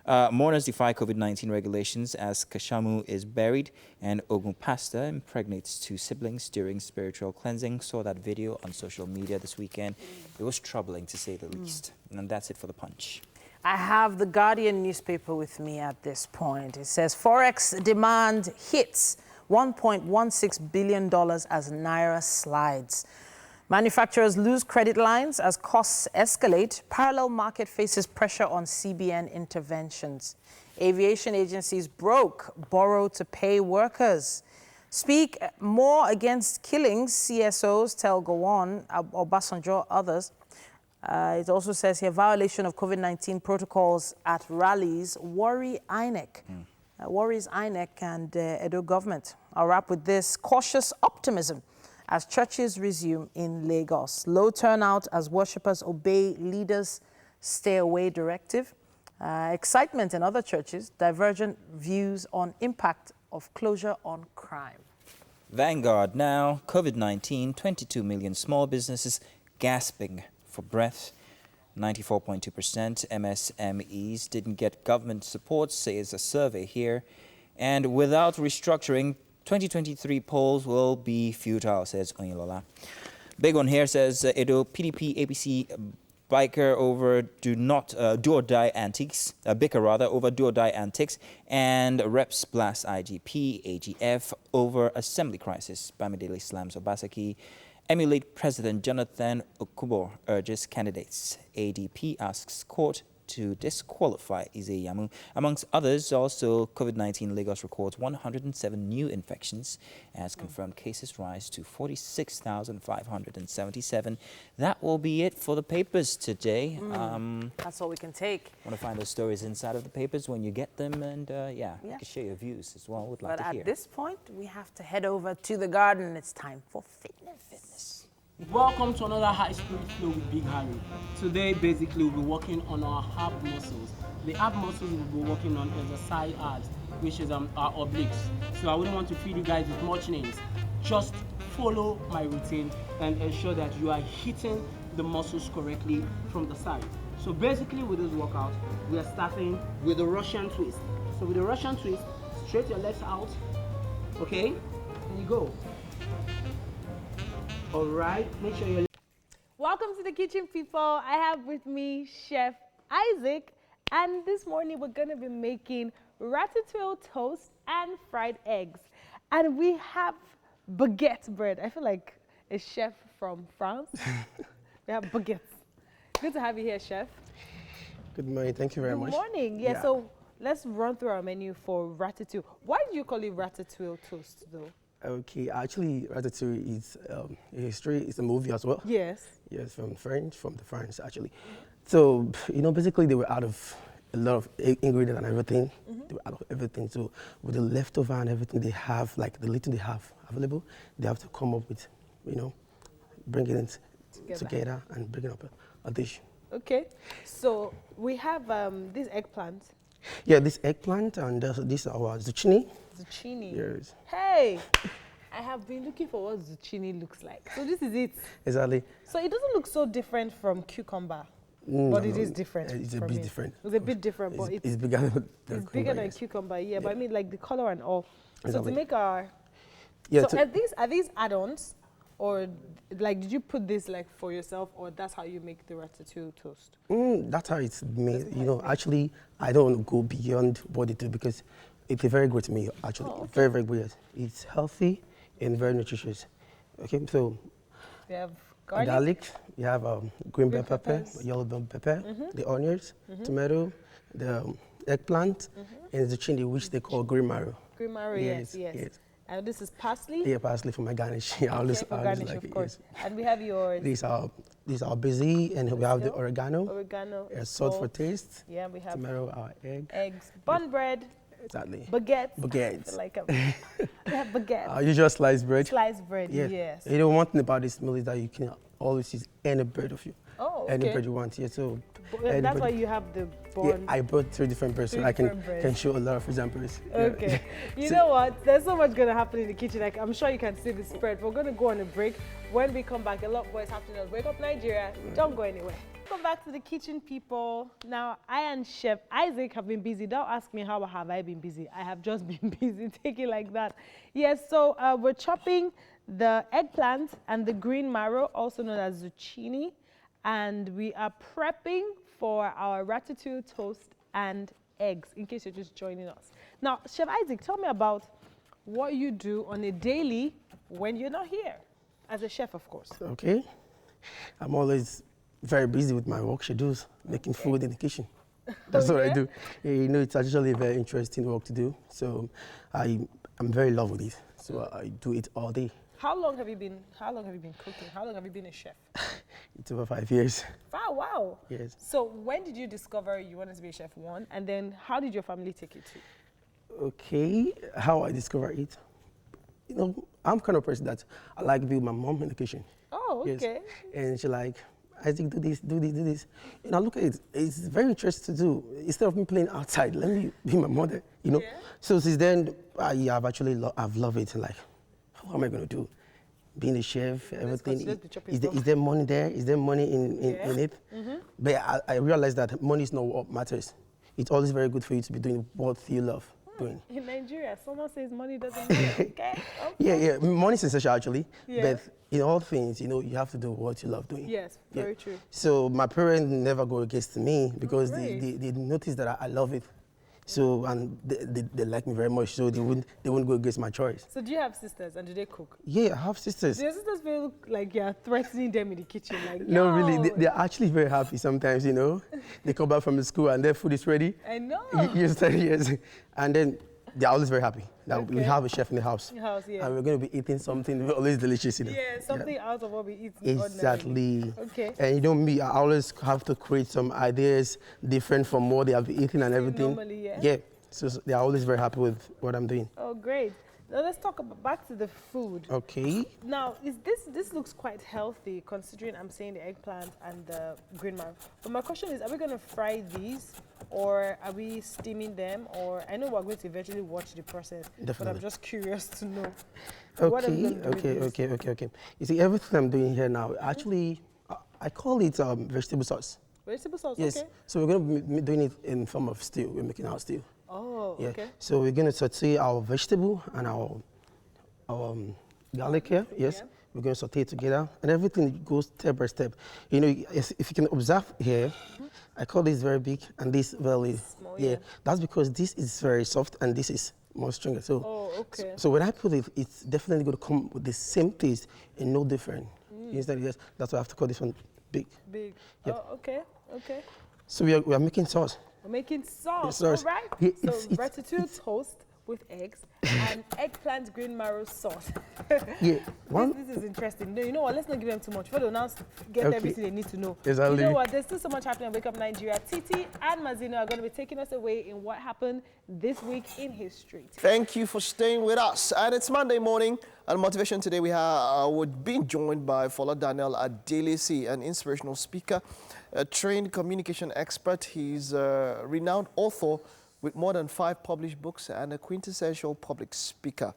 Mourners defy COVID-19 regulations as Kashamu is buried, and Ogun pastor impregnates 2 siblings during spiritual cleansing. Saw that video on social media this weekend. It was troubling, to say the least. And that's it for the Punch. I have the Guardian newspaper with me at this point. It says Forex demand hits $1.16 billion as Naira slides. Manufacturers lose credit lines as costs escalate. Parallel market faces pressure on CBN interventions. Aviation agencies broke, borrow to pay workers. Speak more against killings, CSOs tell Gowon, Obasanjo, others. It also says here, violation of COVID-19 protocols at rallies worry INEC. Worries INEC and Edo government. I'll wrap with this. Cautious optimism as churches resume in Lagos. Low turnout as worshippers obey leaders' stay away directive. Excitement in other churches. Divergent views on impact of closure on crime. Vanguard now. COVID-19, 22 million small businesses gasping for breath. 94.2% MSMEs didn't get government support, says a survey here. And without restructuring, 2023 polls will be futile, says Onilola. Big one here says Edo PDP APC biker over do or die antics, bicker rather over do or die antics, and reps blast IGP, AGF over assembly crisis. Bamidele slams Obaseki. Emulate President Jonathan Okubo urges candidates. ADP asks court to disqualify Ize-Yamu. Amongst others, also COVID-19, Lagos records 107 new infections as confirmed cases rise to 46,577. That will be it for the papers today. That's all we can take. Want to find those stories inside of the papers when you get them, and you can share your views as well. Would like But to hear. at this point, we have to head over to the garden. It's time for fitness. Welcome to another high spirit flow with Big Harry. Today, basically, we'll be working on our ab muscles. The ab muscles we'll be working on is the side abs, which is our obliques. So I wouldn't want to feed you guys with much names. Just follow my routine and ensure that you are hitting the muscles correctly from the side. So basically, with this workout, we are starting with the Russian twist. So with the Russian twist, straight your legs out, okay? And you go. All right, make sure you're... Welcome to the kitchen, people. I have with me Chef Isaac, and this morning we're gonna be making ratatouille toast and fried eggs. And we have baguette bread. I feel like a chef from France. We have baguettes. Good to have you here, Chef. Good morning, thank you very much. Good morning. Yeah, so let's run through our menu for ratatouille. Why do you call it ratatouille toast, though? Okay, actually, Ratatouille is a history. It's a movie as well. Yes. Yes, from the French, actually. So, basically, they were out of a lot of ingredients and everything. They were out of everything. So, with the leftover and everything they have, like the little they have available, they have to come up with, bringing it together and bringing up a dish. Okay. So, we have this eggplant. Yeah, this eggplant and this is our zucchini. Zucchini. Yes. Hey, I have been looking for what zucchini looks like. So this is it. Exactly. So it doesn't look so different from cucumber, but it is different. It's a bit different. It's a bit different, but it's bigger than bigger than cucumber. Yeah, but I mean like the color and all. Exactly. So to make our are these add-ons, or like did you put this like for yourself, or that's how you make the ratatouille toast? That's how it's made. Actually, I don't want to go beyond what they do because it's a very good meal, actually. Oh, okay. Very, very good. It's healthy and very nutritious. Okay, so we have garlic, you have green bell pepper, yellow bell pepper, the onions, tomato, the eggplant, and the zucchini, which they call green marrow. Green marrow, yes. And this is parsley? Yeah, parsley for my garnish. I always garnish, like of course. Yes. And we have yours. These are basil, and we have the oregano. Oregano. Salt for taste. Yeah, we have tomato, our eggs, bun bread. Exactly. Baguettes. Baguettes. We have baguettes. Usual sliced bread. Sliced bread, yes. One thing about this meal is that you can always use any bread of you. Oh, okay. Any bread you want. Yeah, so that's why you have the bun. Yeah, I brought 3 different breads so I can show a lot of examples. Okay. You know what? There's so much going to happen in the kitchen. Like, I'm sure you can see the spread. We're going to go on a break. When we come back, a lot more is happening on Wake Up Nigeria. Don't go anywhere. Welcome back to the kitchen, people. Now, I and Chef Isaac have been busy. Don't ask me how have I been busy. I have just been busy. Take it like that. Yes, so we're chopping the eggplant and the green marrow, also known as zucchini. And we are prepping for our ratatouille toast and eggs, in case you're just joining us. Now, Chef Isaac, tell me about what you do on a daily when you're not here, as a chef, of course. Okay. I'm always very busy with my work schedules, making food in the kitchen. That's what I do. It's actually a very interesting work to do. So I'm very in love with it. So I do it all day. How long have you been cooking? How long have you been a chef? It's over 5 years. Wow. Yes. So when did you discover you wanted to be a chef, one? And then how did your family take it to? Okay, how I discovered it. I'm kind of person that I like being my mom in the kitchen. Oh, okay. Yes. And she like, Isaac, do this, do this, do this. Look at it. It's very interesting to do. Instead of me playing outside, let me be my mother, Yeah. So since then, I've loved it. Like, what am I going to do? Being a chef, everything. Is there money there? Is there money in it? But I realized that money is not what matters. It's always very good for you to be doing what you love doing. In Nigeria, someone says money doesn't matter, okay? Yeah, money is essential actually. Yeah. But in all things, you have to do what you love doing. Yes, very true. So my parents never go against me because they notice that I love it. So and they like me very much, so they wouldn't go against my choice. So do you have sisters and do they cook? Yeah, I have sisters. Do your sisters feel like you're threatening them in the kitchen? Like, No, yo. really, they're actually very happy sometimes, you know. They come back from the school and their food is ready. I know. Yes. And then they're always very happy that we Okay. have a chef in the house. Yeah. And we're going to be eating something always delicious, you know. Yeah, something out of what we eat. Exactly. Okay. And you know me, I always have to create some ideas different from what they have been eating and everything. Normally, yeah. Yeah. So they're always very happy with what I'm doing. Oh, great. Now let's talk about back to the food. Okay. Now, this looks quite healthy considering I'm saying the eggplant and the green marrow. But my question is, are we going to fry these or are we steaming them? Or I know we're going to eventually watch the process, but Definitely. I'm just curious to know. What are we going to do with this? Okay. You see, everything I'm doing here now, actually, I call it vegetable sauce. Vegetable sauce, Yes. okay. So we're going to be doing it in form of stew. We're making our stew. Oh, Yeah. okay. So we're going to saute our vegetable and our garlic here. Yes. Yeah. We're going to saute it together, and everything goes step by step. You know, if you can observe here, I call this very big and this very small. yeah. That's because this is very soft and this is more stronger. So, okay. so when I put it, it's definitely going to come with the same taste and no different. You understand? Yes. That's why I have to call this one big. Big. Yep. Oh, okay. Okay. So we are making sauce. We're making sauce. Sauce. All right. Yeah, So it's- ratatouille toast with eggs and eggplant green marrow sauce. Yeah. This is interesting. No, you know what? Let's not give them too much. For they'll now get Okay. everything they need to know. Exactly. You know what? There's still so much happening on Wake Up Nigeria. Titi and Mazino are going to be taking us away in what happened this week in history. Thank you for staying with us. And it's Monday morning. On Motivation today, we're being joined by Fola Daniel Adelesi, an inspirational speaker, a trained communication expert. He's a renowned author with more than 5 published books and a quintessential public speaker.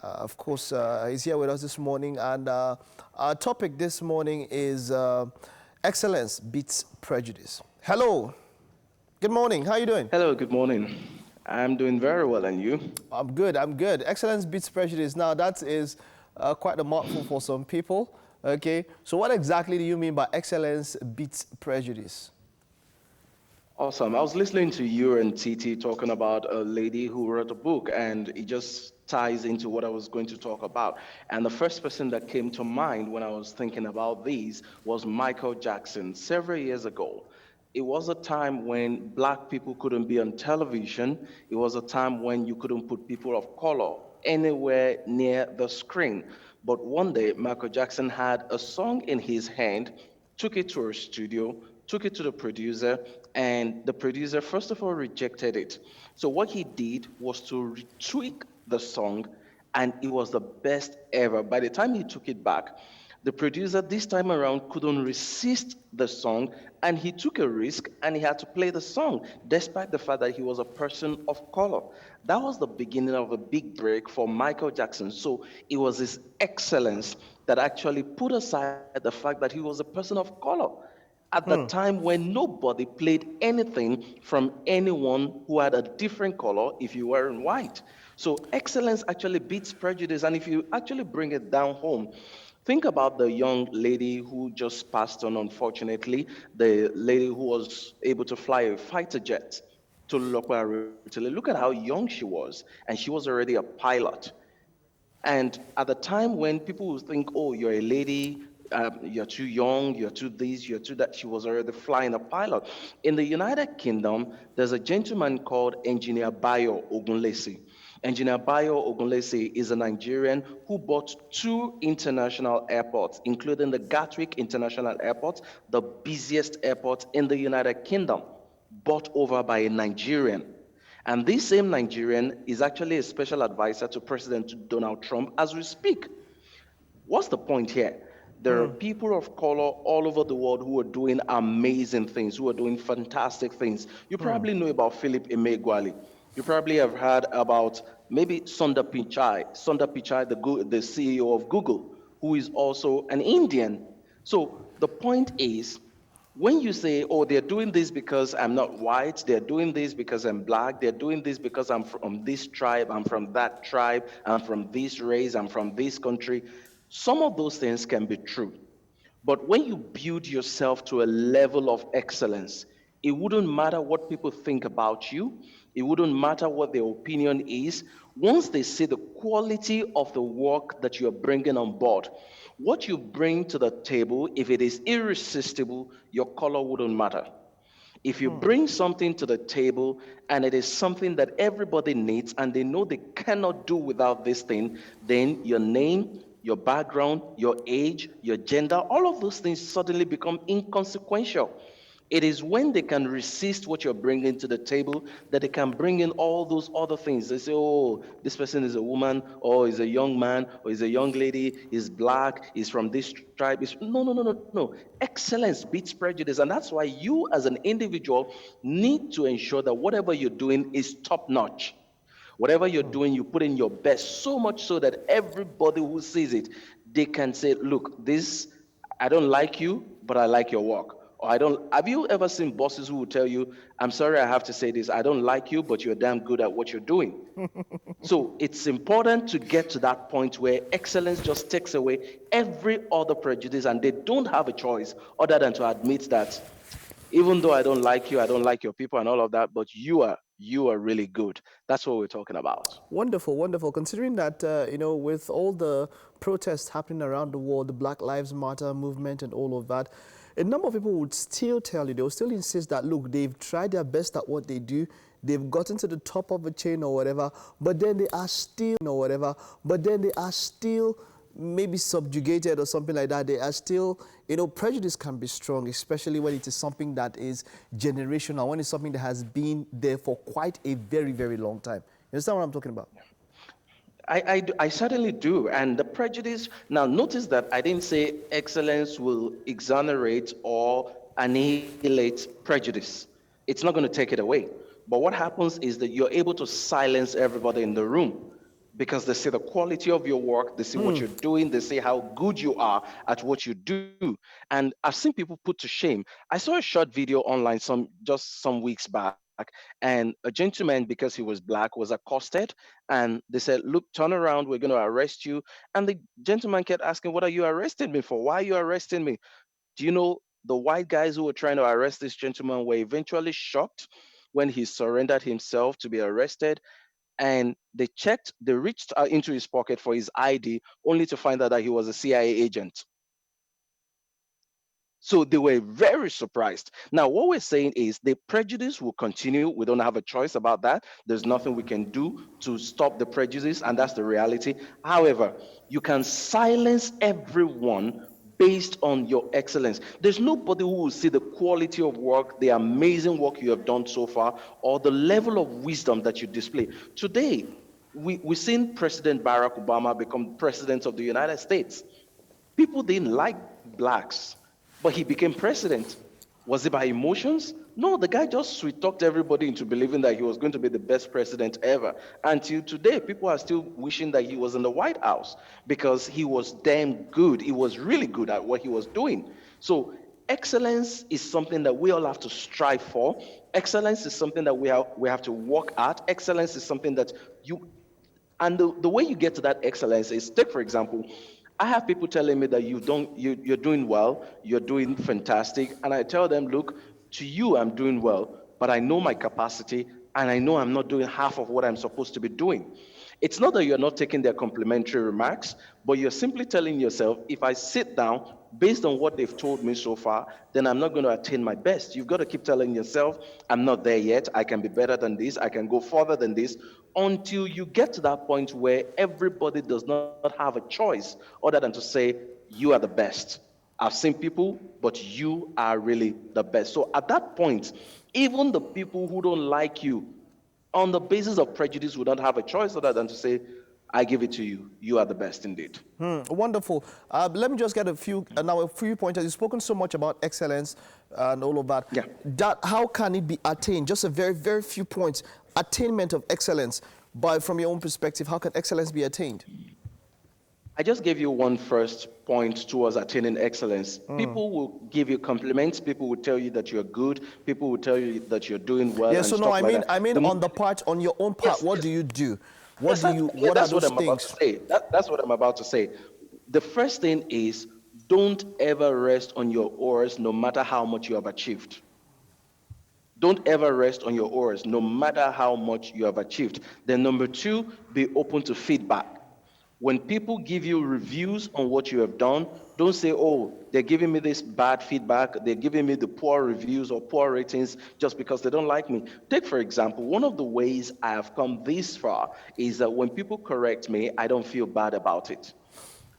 Of course, he's here with us this morning. And our topic this morning is excellence beats prejudice. Hello. Good morning. How are you doing? Hello, good morning. I'm doing very well, and you? I'm good. Excellence beats prejudice. Now, that is quite a mouthful for some people. Okay, so what exactly do you mean by excellence beats prejudice? Awesome. I was listening to you and Titi talking about a lady who wrote a book, and it just ties into what I was going to talk about. And the first person that came to mind when I was thinking about these was Michael Jackson several years ago. It was a time when black people couldn't be on television. It was a time when you couldn't put people of color anywhere near the screen. But one day, Michael Jackson had a song in his hand, took it to a studio, took it to the producer, and the producer, first of all, rejected it. So what he did was to retweak the song, and it was the best ever. By the time he took it back, the producer this time around couldn't resist the song, and he took a risk and he had to play the song, despite the fact that he was a person of color. That was the beginning of a big break for Michael Jackson. So it was his excellence that actually put aside the fact that he was a person of color at the time when nobody played anything from anyone who had a different color if you weren't white. So excellence actually beats prejudice. And if you actually bring it down home, think about the young lady who just passed on, unfortunately, the lady who was able to fly a fighter jet to Lokwa. Look at how young she was, and she was already a pilot. And at the time when people would think, oh, you're a lady, you're too young, you're too this, you're too that, she was already flying a pilot. In the United Kingdom, there's a gentleman called Engineer Bayo Ogunlesi. Engineer Bayo Ogunlesi is a Nigerian who bought 2 international airports, including the Gatwick International Airport, the busiest airport in the United Kingdom, bought over by a Nigerian. And this same Nigerian is actually a special advisor to President Donald Trump as we speak. What's the point here? There are people of color all over the world who are doing amazing things, who are doing fantastic things. You probably know about Philip Emeagwali. You probably have heard about maybe Sundar Pichai, the CEO of Google, who is also an Indian. So the point is, when you say, oh, they're doing this because I'm not white, they're doing this because I'm black, they're doing this because I'm from this tribe, I'm from that tribe, I'm from this race, I'm from this country, some of those things can be true. But when you build yourself to a level of excellence, it wouldn't matter what people think about you. It wouldn't matter what their opinion is. Once they see the quality of the work that you're bringing on board, what you bring to the table, if it is irresistible, your color wouldn't matter. If you bring something to the table and it is something that everybody needs and they know they cannot do without this thing, then your name, your background, your age, your gender, all of those things suddenly become inconsequential. It is when they can resist what you're bringing to the table that they can bring in all those other things. They say, oh, this person is a woman, or is a young man, or is a young lady, is black, is from this tribe. No, no, no, no, no. Excellence beats prejudice. And that's why you, as an individual, need to ensure that whatever you're doing is top notch. Whatever you're doing, you put in your best, so much so that everybody who sees it, they can say, look, this, I don't like you, but I like your work. Or I don't, have you ever seen bosses who will tell you, I'm sorry, I have to say this, I don't like you, but you're damn good at what you're doing. So it's important to get to that point where excellence just takes away every other prejudice and they don't have a choice other than to admit that even though I don't like you, I don't like your people and all of that, but you are really good. That's what we're talking about. Wonderful, wonderful. Considering that, with all the protests happening around the world, the Black Lives Matter movement and all of that, a number of people would still tell you, they'll still insist that, look, they've tried their best at what they do, they've gotten to the top of a chain or whatever, but then they are still maybe subjugated or something like that. They are still, prejudice can be strong, especially when it is something that is generational, when it's something that has been there for quite a very, very long time. You understand what I'm talking about? I certainly do. And the prejudice, now notice that I didn't say excellence will exonerate or annihilate prejudice. It's not going to take it away. But what happens is that you're able to silence everybody in the room because they see the quality of your work, they see what you're doing, they see how good you are at what you do. And I've seen people put to shame. I saw a short video online just some weeks back, and a gentleman, because he was black, was accosted, and they said, look, turn around, we're going to arrest you. And the gentleman kept asking, what are you arresting me for? Why are you arresting me? Do you know the white guys who were trying to arrest this gentleman were eventually shocked when he surrendered himself to be arrested? And they reached into his pocket for his ID, only to find out that he was a CIA agent. So they were very surprised. Now, what we're saying is the prejudice will continue. We don't have a choice about that. There's nothing we can do to stop the prejudice, and that's the reality. However, you can silence everyone based on your excellence. There's nobody who will see the quality of work, the amazing work you have done so far, or the level of wisdom that you display. Today, we've seen President Barack Obama become president of the United States. People didn't like blacks, but he became president. Was it by emotions? No, the guy just sweet-talked everybody into believing that he was going to be the best president ever. Until today, people are still wishing that he was in the White House because he was damn good. He was really good at what he was doing. So excellence is something that we all have to strive for. Excellence is something that we have to work at. Excellence is something that and the way you get to that excellence is, take for example, I have people telling me that you're doing well, you're doing fantastic, and I tell them, look, to you I'm doing well, but I know my capacity, and I know I'm not doing half of what I'm supposed to be doing. It's not that you're not taking their complimentary remarks, but you're simply telling yourself, if I sit down based on what they've told me so far, then I'm not going to attain my best. You've got to keep telling yourself, I'm not there yet. I can be better than this. I can go further than this, until you get to that point where everybody does not have a choice other than to say, you are the best. I've seen people, but you are really the best. So at that point, even the people who don't like you, on the basis of prejudice, would not have a choice other than to say, I give it to you. You are the best indeed. Wonderful. Let me just get a few pointers. You've spoken so much about excellence and all of that. Yeah. How can it be attained? Just a very, very few points. Attainment of excellence. But from your own perspective, how can excellence be attained? I just gave you one first point towards attaining excellence. People will give you compliments. People will tell you that you're good. People will tell you that you're doing well. Yeah, so no, I mean on your own part, what do you do? What are those things? That's what I'm about to say. The first thing is, don't ever rest on your oars, no matter how much you have achieved. Don't ever rest on your oars, no matter how much you have achieved. Then number two, be open to feedback. When people give you reviews on what you have done, don't say, oh, they're giving me this bad feedback, they're giving me the poor reviews or poor ratings just because they don't like me. Take, for example, one of the ways I have come this far is that when people correct me, I don't feel bad about it.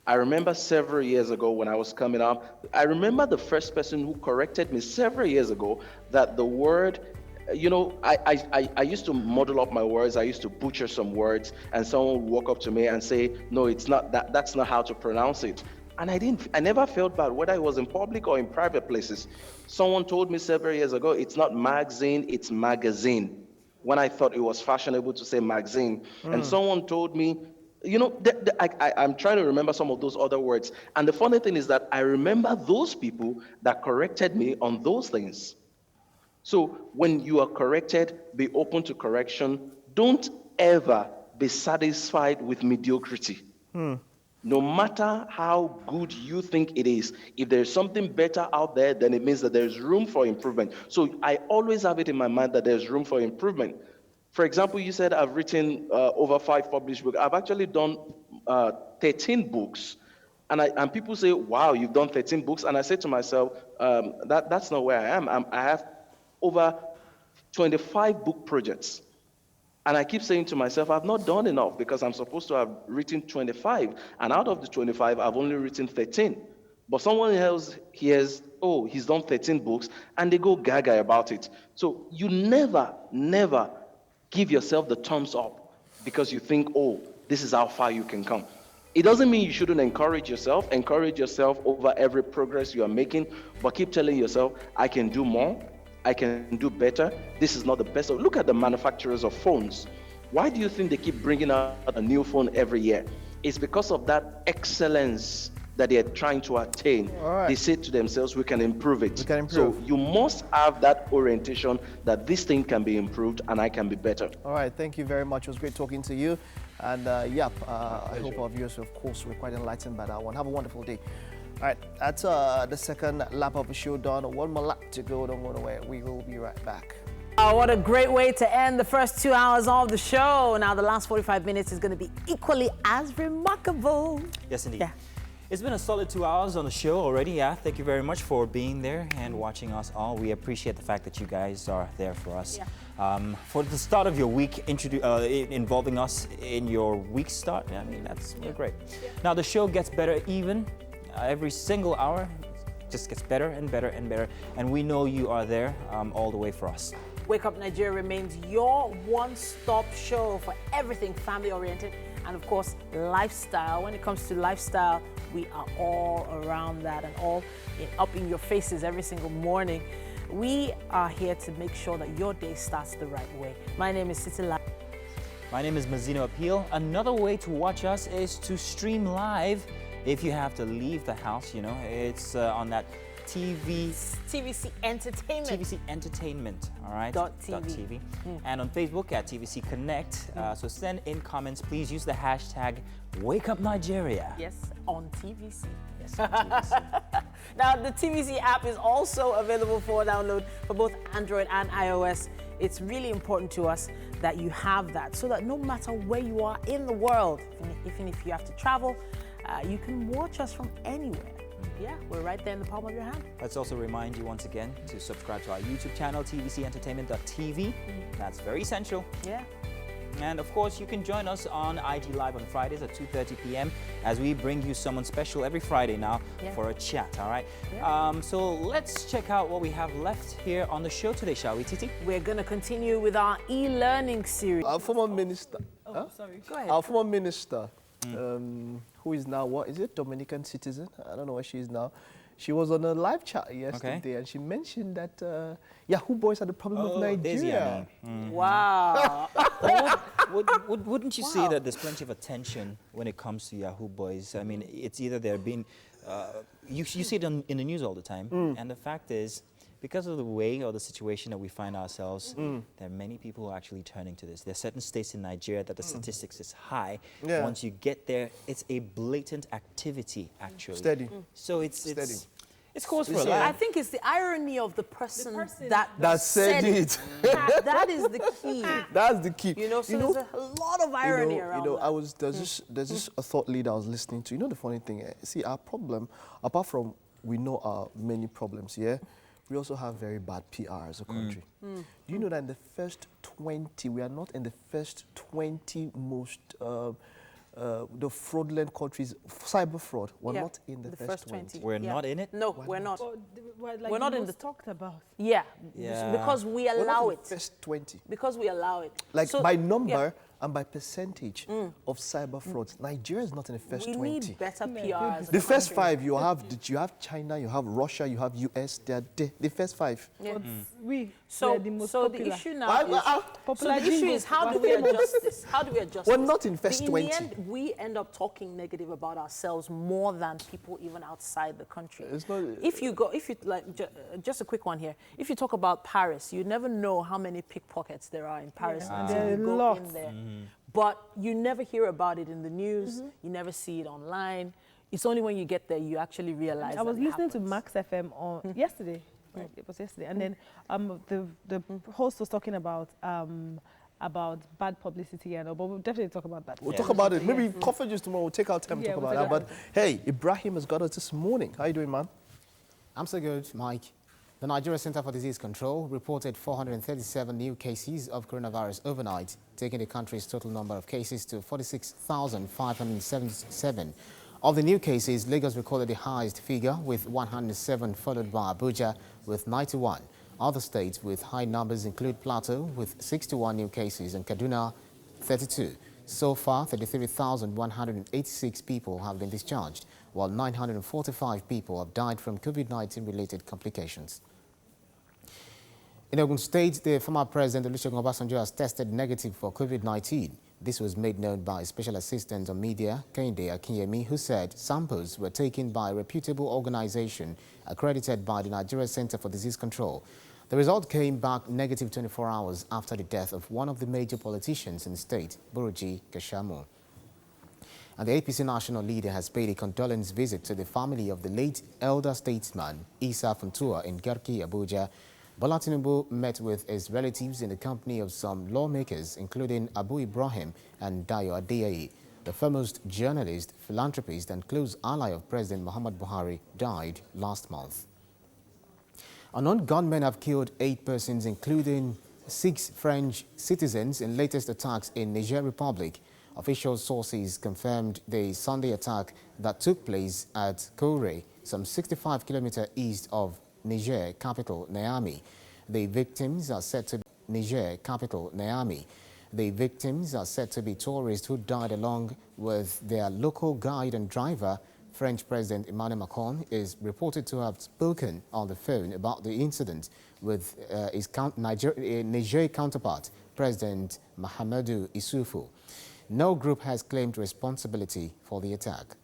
I remember several years ago when I was coming up, I remember the first person who corrected me several years ago that the word, I used to muddle up my words. I used to butcher some words, and someone would walk up to me and say, no, it's not that, that's not how to pronounce it. And I never felt bad, whether it was in public or in private places. Someone told me several years ago, it's not magazine, it's magazine. When I thought it was fashionable to say magazine. And someone told me, I'm trying to remember some of those other words. And the funny thing is that I remember those people that corrected me on those things. So when you are corrected, be open to correction. Don't ever be satisfied with mediocrity. No matter how good you think it is, if there's something better out there, then it means that there's room for improvement. So I always have it in my mind that there's room for improvement. For example, you said I've written over 5 published books. I've actually done 13 books. And people say, wow, you've done 13 books. And I say to myself, that's not where I am. I have over 25 book projects. And I keep saying to myself, I've not done enough because I'm supposed to have written 25. And out of the 25, I've only written 13. But someone else hears, oh, he's done 13 books, and they go gaga about it. So you never, never give yourself the thumbs up because you think, oh, this is how far you can come. It doesn't mean you shouldn't encourage yourself. Encourage yourself over every progress you are making, but keep telling yourself, I can do more. I can do better. This is not the best. Look at the manufacturers of phones. Why do you think they keep bringing out a new phone every year? It's because of that excellence that they're trying to attain. They say to themselves, we can improve it. So you must have that orientation that this thing can be improved and I can be better. All right, thank you very much. It was great talking to you. And I hope our viewers, of course, were quite enlightened by that one. Have a wonderful day. All right, that's the second lap of the show done. One more lap to go. Don't go away. We will be right back. Oh, what a great way to end the first 2 hours of the show. Now, the last 45 minutes is going to be equally as remarkable. Yes, indeed. Yeah. It's been a solid 2 hours on the show already. Yeah, thank you very much for being there and watching us all. We appreciate the fact that you guys are there for us. Yeah. For the start of your week, involving us in your week start, I mean, that's great. Yeah. Now, the show gets better even. Every single hour just gets better and better and better. And we know you are there all the way for us. Wake Up Nigeria remains your one-stop show for everything family-oriented and, of course, lifestyle. When it comes to lifestyle, we are all around that and all up in your faces every single morning. We are here to make sure that your day starts the right way. My name is Sitila. My name is Mazino Appeal. Another way to watch us is to stream live. If you have to leave the house, you know, it's on that TVC Entertainment. TVC Entertainment, all right? .tv. And on Facebook at TVC Connect. So send in comments. Please use the hashtag #WakeUpNigeria. Yes, on TVC. Yes, on TVC. Now, the TVC app is also available for download for both Android and iOS. It's really important to us that you have that so that no matter where you are in the world, even if you have to travel, you can watch us from anywhere. Yeah, we're right there in the palm of your hand. Let's also remind you once again to subscribe to our YouTube channel, tvcentertainment.tv. That's very essential. Yeah. And of course, you can join us on IG Live on Fridays at 2:30 p.m. as we bring you someone special every Friday now for a chat, all right? Yeah. So let's check out what we have left here on the show today, shall we, Titi? We're going to continue with our e-learning series. Our former minister. Sorry. Go ahead. Our former minister. Who is now, what is it, Dominican citizen? I don't know where she is now. She was on a live chat yesterday and she mentioned that Yahoo boys are the problem of Nigeria. Wow. Wouldn't you say that there's plenty of attention when it comes to Yahoo boys? I mean, it's either they're being, you see it in the news all the time, and the fact is, because of the way or the situation that we find ourselves, there are many people who are actually turning to this. There are certain states in Nigeria that the statistics is high. Yeah. Once you get there, it's a blatant activity, actually. Steady. So it's It's cause for a I laugh. think it's the irony of the person, that said it. That is the key. That's the key. You know, so there's a lot of irony around that. There's this a thought leader I was listening to. You know the funny thing, see, our problem, apart from we know our many problems, yeah, we also have very bad PR as a country. Do you know that in the first 20, we are not in the first 20 most the fraudulent countries, cyber fraud, we're not in the first 20. We're not in it? No, we're not. We're not in the talked about. Yeah, Yeah. because we We're not allow in it. the first 20. Because we allow it. Like So, by number yeah. and by percentage of cyber frauds, Nigeria is not in the first We 20. need better PR as a The first country. 5, you have China, you have Russia, you have US. They are the first 5. Yeah. So the most so popular. the issue now Popular so the issue jingle. is how do we adjust this? How do we adjust We're this? not in first In 20. the end, we end up talking negative about ourselves more than people even outside the country. If you like, just a quick one here. If you talk about Paris, you never know how many pickpockets there are in Paris until you go in there. But you never hear about it in the news. You never see it online. It's only when you get there you actually realize. I was that it listening to happens. Max FM on yesterday. Right? It was yesterday, and then the host was talking about bad publicity, and but we'll definitely talk about that. We'll talk about it. Maybe coffee just tomorrow. We'll take our time to talk about that. But hey, Ibrahim has got us this morning. How you doing, man? I'm so good, Mike. The Nigeria Center for Disease Control reported 437 new cases of coronavirus overnight, taking the country's total number of cases to 46,577. Of the new cases, Lagos recorded the highest figure with 107, followed by Abuja with 91. Other states with high numbers include Plateau with 61 new cases and Kaduna 32. So far, 33,186 people have been discharged, while 945 people have died from COVID-19 related complications. In Ogun State, the former President Olusegun Obasanjo has tested negative for COVID-19. This was made known by Special Assistant on Media, Kehinde Akinyemi, who said samples were taken by a reputable organization accredited by the Nigeria Center for Disease Control. The result came back negative 24 hours after the death of one of the major politicians in the state, Buruji Keshamu. And the APC national leader has paid a condolence visit to the family of the late elder statesman, Isa Funtua, in Garki, Abuja. Bola Tinubu met with his relatives in the company of some lawmakers, including Abu Ibrahim and Dayo Adeyeye. The foremost journalist, philanthropist, and close ally of President Muhammad Buhari died last month. Unknown gunmen have killed 8 persons, including 6 French citizens, in latest attacks in Niger Republic. Official sources confirmed the Sunday attack that took place at Kore, some 65 kilometers east of Niger capital Niamey. The victims are said to be tourists who died along with their local guide and driver. French President Emmanuel Macron is reported to have spoken on the phone about the incident with his Niger counterpart, President Mahamadou Issoufou. No group has claimed responsibility for the attack.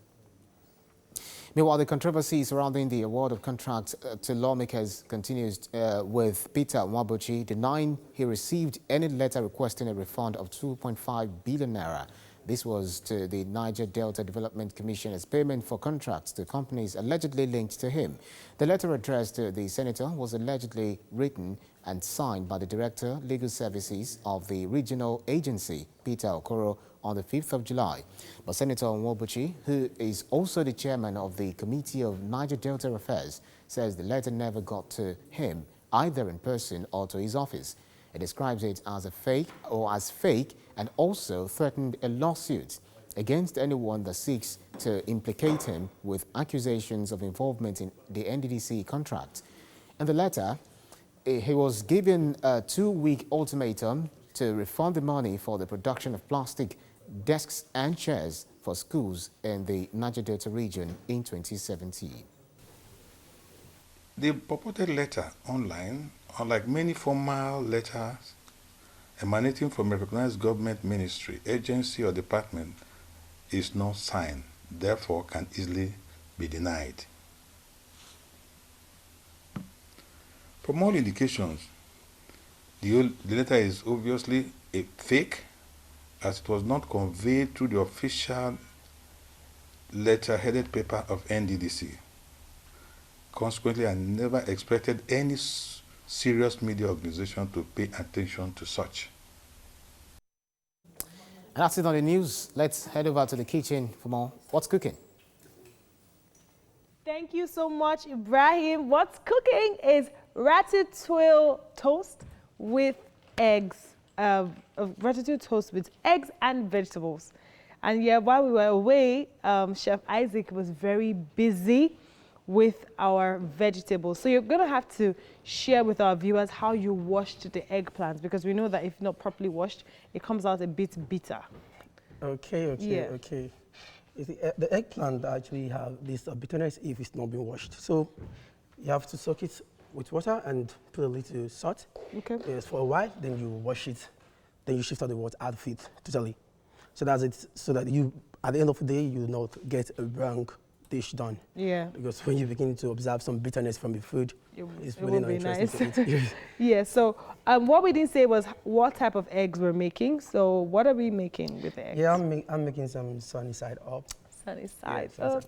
Meanwhile, the controversy surrounding the award of contracts to lawmakers continues with Peter Nwabuchi denying he received any letter requesting a refund of 2.5 billion naira. This was to the Niger Delta Development Commission as payment for contracts to companies allegedly linked to him. The letter addressed to the senator was allegedly written and signed by the Director, Legal Services of the regional agency, Peter Okoro, on the 5th of July. But Senator Nwabuchi, who is also the chairman of the Committee of Niger Delta Affairs, says the letter never got to him, either in person or to his office. It describes it as fake, and also threatened a lawsuit against anyone that seeks to implicate him with accusations of involvement in the NDDC contract. In the letter, he was given a 2-week ultimatum to refund the money for the production of plastic desks and chairs for schools in the Niger Delta region in 2017. The purported letter online, unlike many formal letters emanating from a recognized government ministry, agency, or department, is not signed, therefore can easily be denied. From all indications, the letter is obviously a fake, as it was not conveyed through the official letter-headed paper of NDDC. Consequently, I never expected any serious media organization to pay attention to such. And that's it on the news. Let's head over to the kitchen for more What's Cooking. Thank you so much, Ibrahim. What's cooking is ratatouille toast with eggs. Ratatouille toast with eggs and vegetables. And yeah, while we were away, Chef Isaac was very busy with our vegetables. So you're going to have to share with our viewers how you washed the eggplants, because we know that if not properly washed, it comes out a bit bitter. Okay. You see, the eggplant actually have this bitterness if it's not been washed. So you have to soak it with water and put a little salt. Okay. Yes, for a while, then you wash it. Then you shift out the water out of it totally. So that's it. So that you, at the end of the day, you not get a wrong dish done. Yeah. Because when you begin to observe some bitterness from the food, it's really not interesting to eat. Yeah. So what we didn't say was what type of eggs we're making. So what are we making with the eggs? Yeah, I'm making some sunny side up. Sunny side Yeah, up.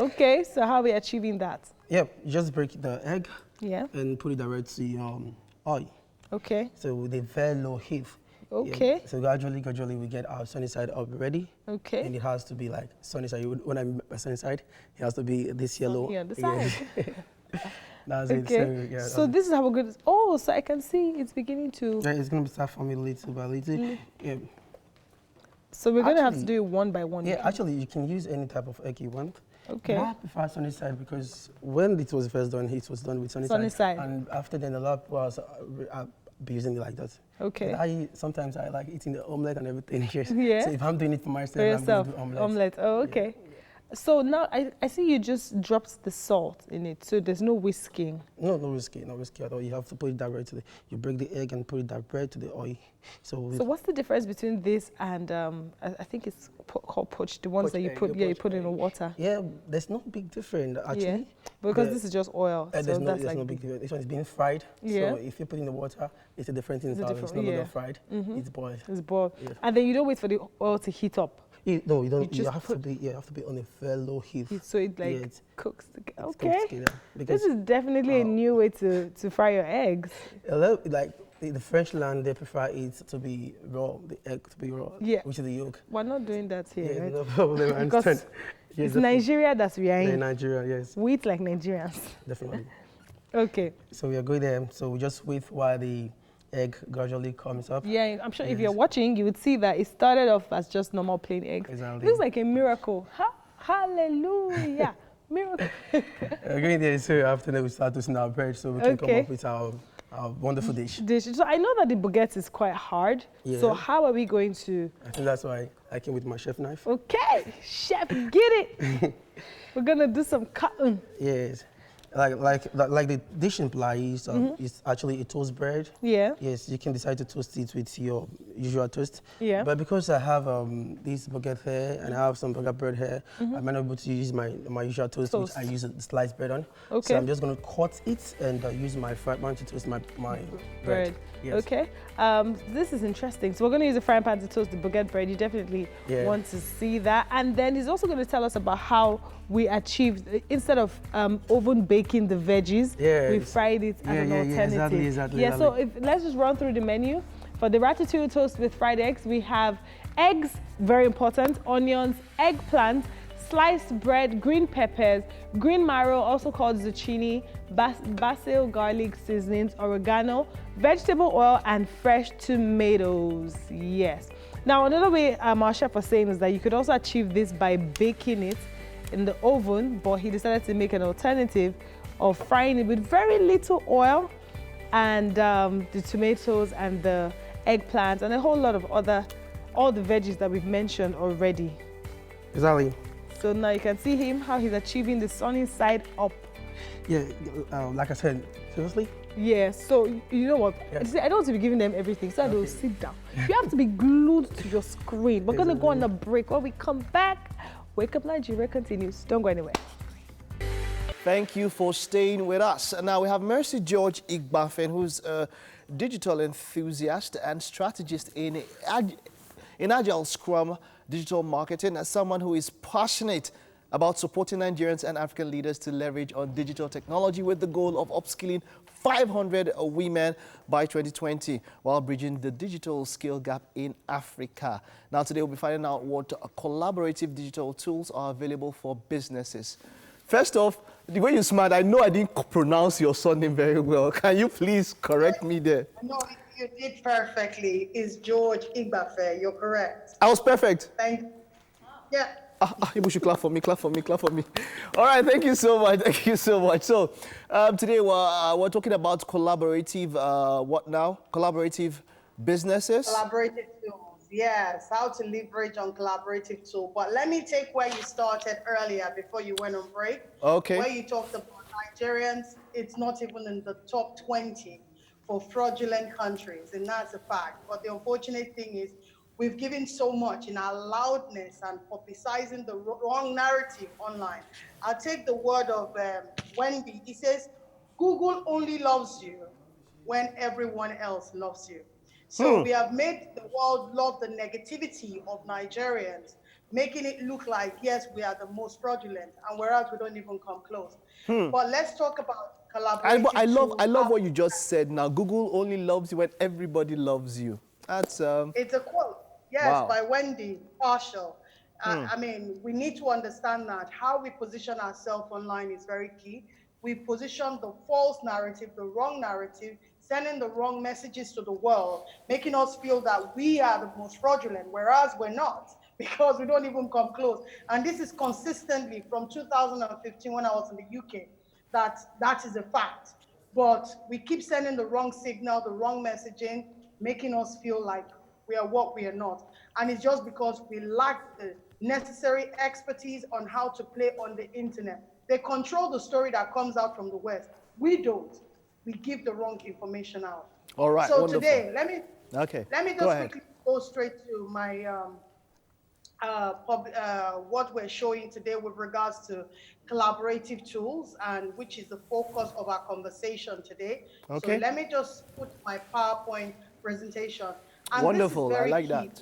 Okay. So how are we achieving that? Yeah, you just break the egg. Yeah. And put it directly oil. Okay. So with a very low heat. Okay. Yeah. So gradually we get our sunny side up ready. Okay. And it has to be like sunny side. When I'm sunny side, it has to be this yellow. Sunny on the side. That's it. Okay. So, So this is how we're good. Oh, so I can see it's beginning to. Yeah, it's gonna start forming little by little. Yeah. So we're gonna have to do it one by one. Yeah, actually, you can use any type of egg you want. Okay. But I prefer sunny side because when it was first done, it was done with sunny side. And after then, a lot of people are using it like that. Okay. Sometimes I like eating the omelette and everything. Yeah. So if I'm doing it for myself, For yourself. I'm going to do Omelette. Oh, okay. Yeah. So now I see you just dropped the salt in it, so there's no whisking. No whisking at all. You have to put it directly. You break the egg and put it directly to the oil. So what's the difference between this and I think it's called poached, the ones that you put you put in the water? Yeah, there's no big difference actually. Yeah, because this is just oil. So there's that's no big difference. This one is being fried. Yeah. So if you put in the water, it's a different thing. It's no longer fried. It's boiled. It's boiled. Yeah. And then you don't wait for the oil to heat up. No, you don't. You have to be on a very low heat. So it cooks together. Okay. Cooks together This is definitely a new way to fry your eggs. Like the French land, they prefer it to be raw, the egg to be raw. Yeah. Which is the yolk. We're not doing that here, Yeah, right? no problem. I Because understand. it's Nigeria that we are in. Yeah, Nigeria, yes. We eat like Nigerians. Definitely. Okay. So we are going there. So we just wait while the egg gradually comes up. Yeah, I'm sure if you're watching, you would see that it started off as just normal plain eggs. Exactly. It looks like a miracle. Hallelujah. Miracle. Going there, so after that we start toasting our bread so we can come up with our wonderful dish. So I know that the baguette is quite hard. Yeah. So how are we going to? I think that's why I came with my chef knife. Okay, chef, get it. We're gonna do some cutting. Yes. Like the dish implies, it's actually a toast bread. Yeah. Yes, you can decide to toast it with your usual toast. Yeah. But because I have this baguette here and I have some baguette bread here, I'm not able to use my usual toast, which I use the sliced bread on. Okay. So I'm just going to cut it and use my frying pan to toast my bread. Yes. Okay. This is interesting. So we're going to use a frying pan to toast the baguette bread. You definitely want to see that. And then he's also going to tell us about how we achieved, instead of oven baking the veggies, we fried it as an alternative. Exactly. So let's just run through the menu. For the ratatouille toast with fried eggs, we have eggs, very important, onions, eggplant, sliced bread, green peppers, green marrow, also called zucchini, basil, garlic seasonings, oregano, vegetable oil, and fresh tomatoes. Yes. Now, another way our chef was saying is that you could also achieve this by baking it in the oven, but he decided to make an alternative of frying it with very little oil and the tomatoes and the eggplants and a whole lot of all the veggies that we've mentioned already. Exactly. So now you can see him, how he's achieving the sunny side up. Yeah, like I said, seriously? Yeah, so you know what? Yes. I don't want to be giving them everything, so they'll sit down. You have to be glued to your screen. We're going to go on a break. When we come back, Wake Up Nigeria continues. Don't go anywhere. Thank you for staying with us. And now we have Mercy George Igbafen, who's a digital enthusiast and strategist in Agile Scrum digital marketing, as someone who is passionate about supporting Nigerians and African leaders to leverage on digital technology with the goal of upskilling 500 women by 2020 while bridging the digital skill gap in Africa. Now, today we'll be finding out what collaborative digital tools are available for businesses. First off, the way you smiled, I know I didn't pronounce your surname very well. Can you please correct me there? No, you did perfectly. It's George Igbafe. You're correct. I was perfect. Thank you. Yeah. People should clap for me, clap for me, clap for me. All right, thank you so much, thank you so much. So today we're talking about collaborative, what now? Collaborative businesses? Collaborative tools, yes. How to leverage on collaborative tool. But let me take where you started earlier before you went on break. Okay. Where you talked about Nigerians, it's not even in the top 20 for fraudulent countries, and that's a fact. But the unfortunate thing is, we've given so much in our loudness and publicizing the wrong narrative online. I'll take the word of Wendy. He says, Google only loves you when everyone else loves you. So we have made the world love the negativity of Nigerians, making it look like, yes, we are the most fraudulent, and whereas we don't even come close. But let's talk about collaboration. I love what you just said now. Google only loves you when everybody loves you. That's It's a quote. Yes, wow. By Wendy Marshall. I mean, we need to understand that how we position ourselves online is very key. We position the false narrative, the wrong narrative, sending the wrong messages to the world, making us feel that we are the most fraudulent, whereas we're not, because we don't even come close. And this is consistently from 2015 when I was in the UK, that is a fact. But we keep sending the wrong signal, the wrong messaging, making us feel like we are what we are not. And it's just because we lack the necessary expertise on how to play on the internet. They control the story that comes out from the West. We don't. We give the wrong information out. All right, so wonderful. Today, let me just quickly go straight to my what we're showing today with regards to collaborative tools, and which is the focus of our conversation today. Okay. So let me just put my PowerPoint presentation. And wonderful, I like that.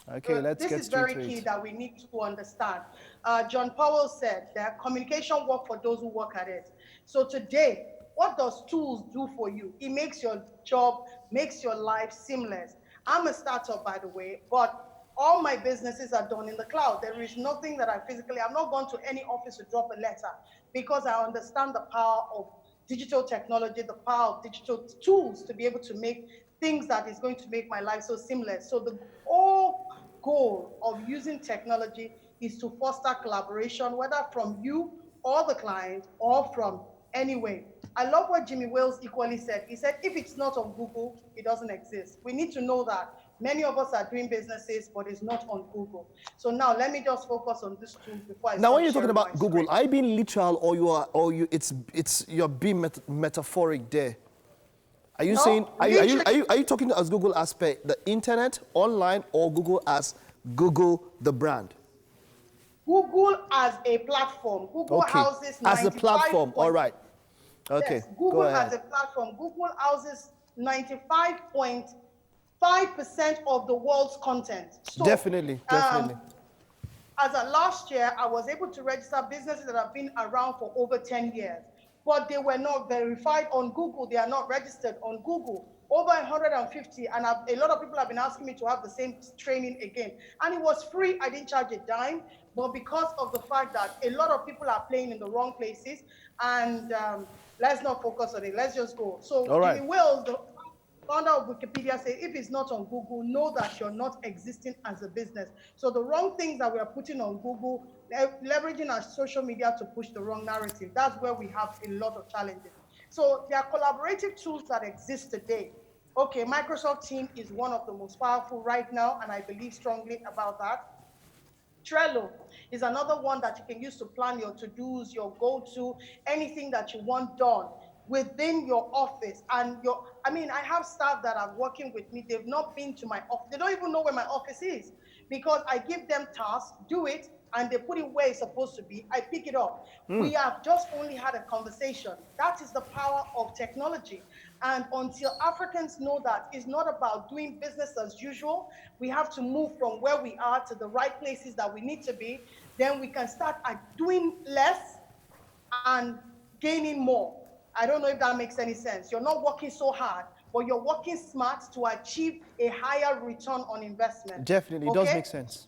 Okay, let's this get is straight very to key it. that we need to understand. John Powell said that communication works for those who work at it. So today, what does tools do for you? It makes your job, makes your life seamless. I'm a startup, by the way, but all my businesses are done in the cloud. There is nothing that I'm not going to any office to drop a letter, because I understand the power of digital technology, the power of digital tools to be able to make things that is going to make my life so seamless. So the whole goal of using technology is to foster collaboration, whether from you or the client or from anywhere. I love what Jimmy Wales equally said. He said, if it's not on Google, it doesn't exist. We need to know that many of us are doing businesses, but it's not on Google. So now let me just focus on this tool before I Now, start when you're talking sharing about my Google, screen. are you being literal, or you're being metaphoric there? Are you saying, are you talking as Google as the internet, online, or Google as Google the brand? Google as a platform. Google houses 95 as a platform, all right. Okay, yes, Google go ahead. as a platform. Google houses 95.5% of the world's content. So, Definitely. As of last year, I was able to register businesses that have been around for over 10 years, but they were not verified on Google. They are not registered on Google. Over 150, and a lot of people have been asking me to have the same training again. And it was free. I didn't charge a dime, but because of the fact that a lot of people are playing in the wrong places, and let's not focus on it. Let's just go. So Jimmy Wales, the founder of Wikipedia, said, if it's not on Google, know that you're not existing as a business. So the wrong things that we are putting on Google, leveraging our social media to push the wrong narrative, that's where we have a lot of challenges. So there are collaborative tools that exist today. Okay, Microsoft Teams is one of the most powerful right now, and I believe strongly about that. Trello is another one that you can use to plan your to-dos, your go-to, anything that you want done within your office. And I have staff that are working with me. They've not been to my office. They don't even know where my office is, because I give them tasks, do it, and they put it where it's supposed to be, I pick it up. Mm. We have just only had a conversation. That is the power of technology. And until Africans know that it's not about doing business as usual, we have to move from where we are to the right places that we need to be, then we can start at doing less and gaining more. I don't know if that makes any sense. You're not working so hard, but you're working smart to achieve a higher return on investment. Definitely, it does make sense.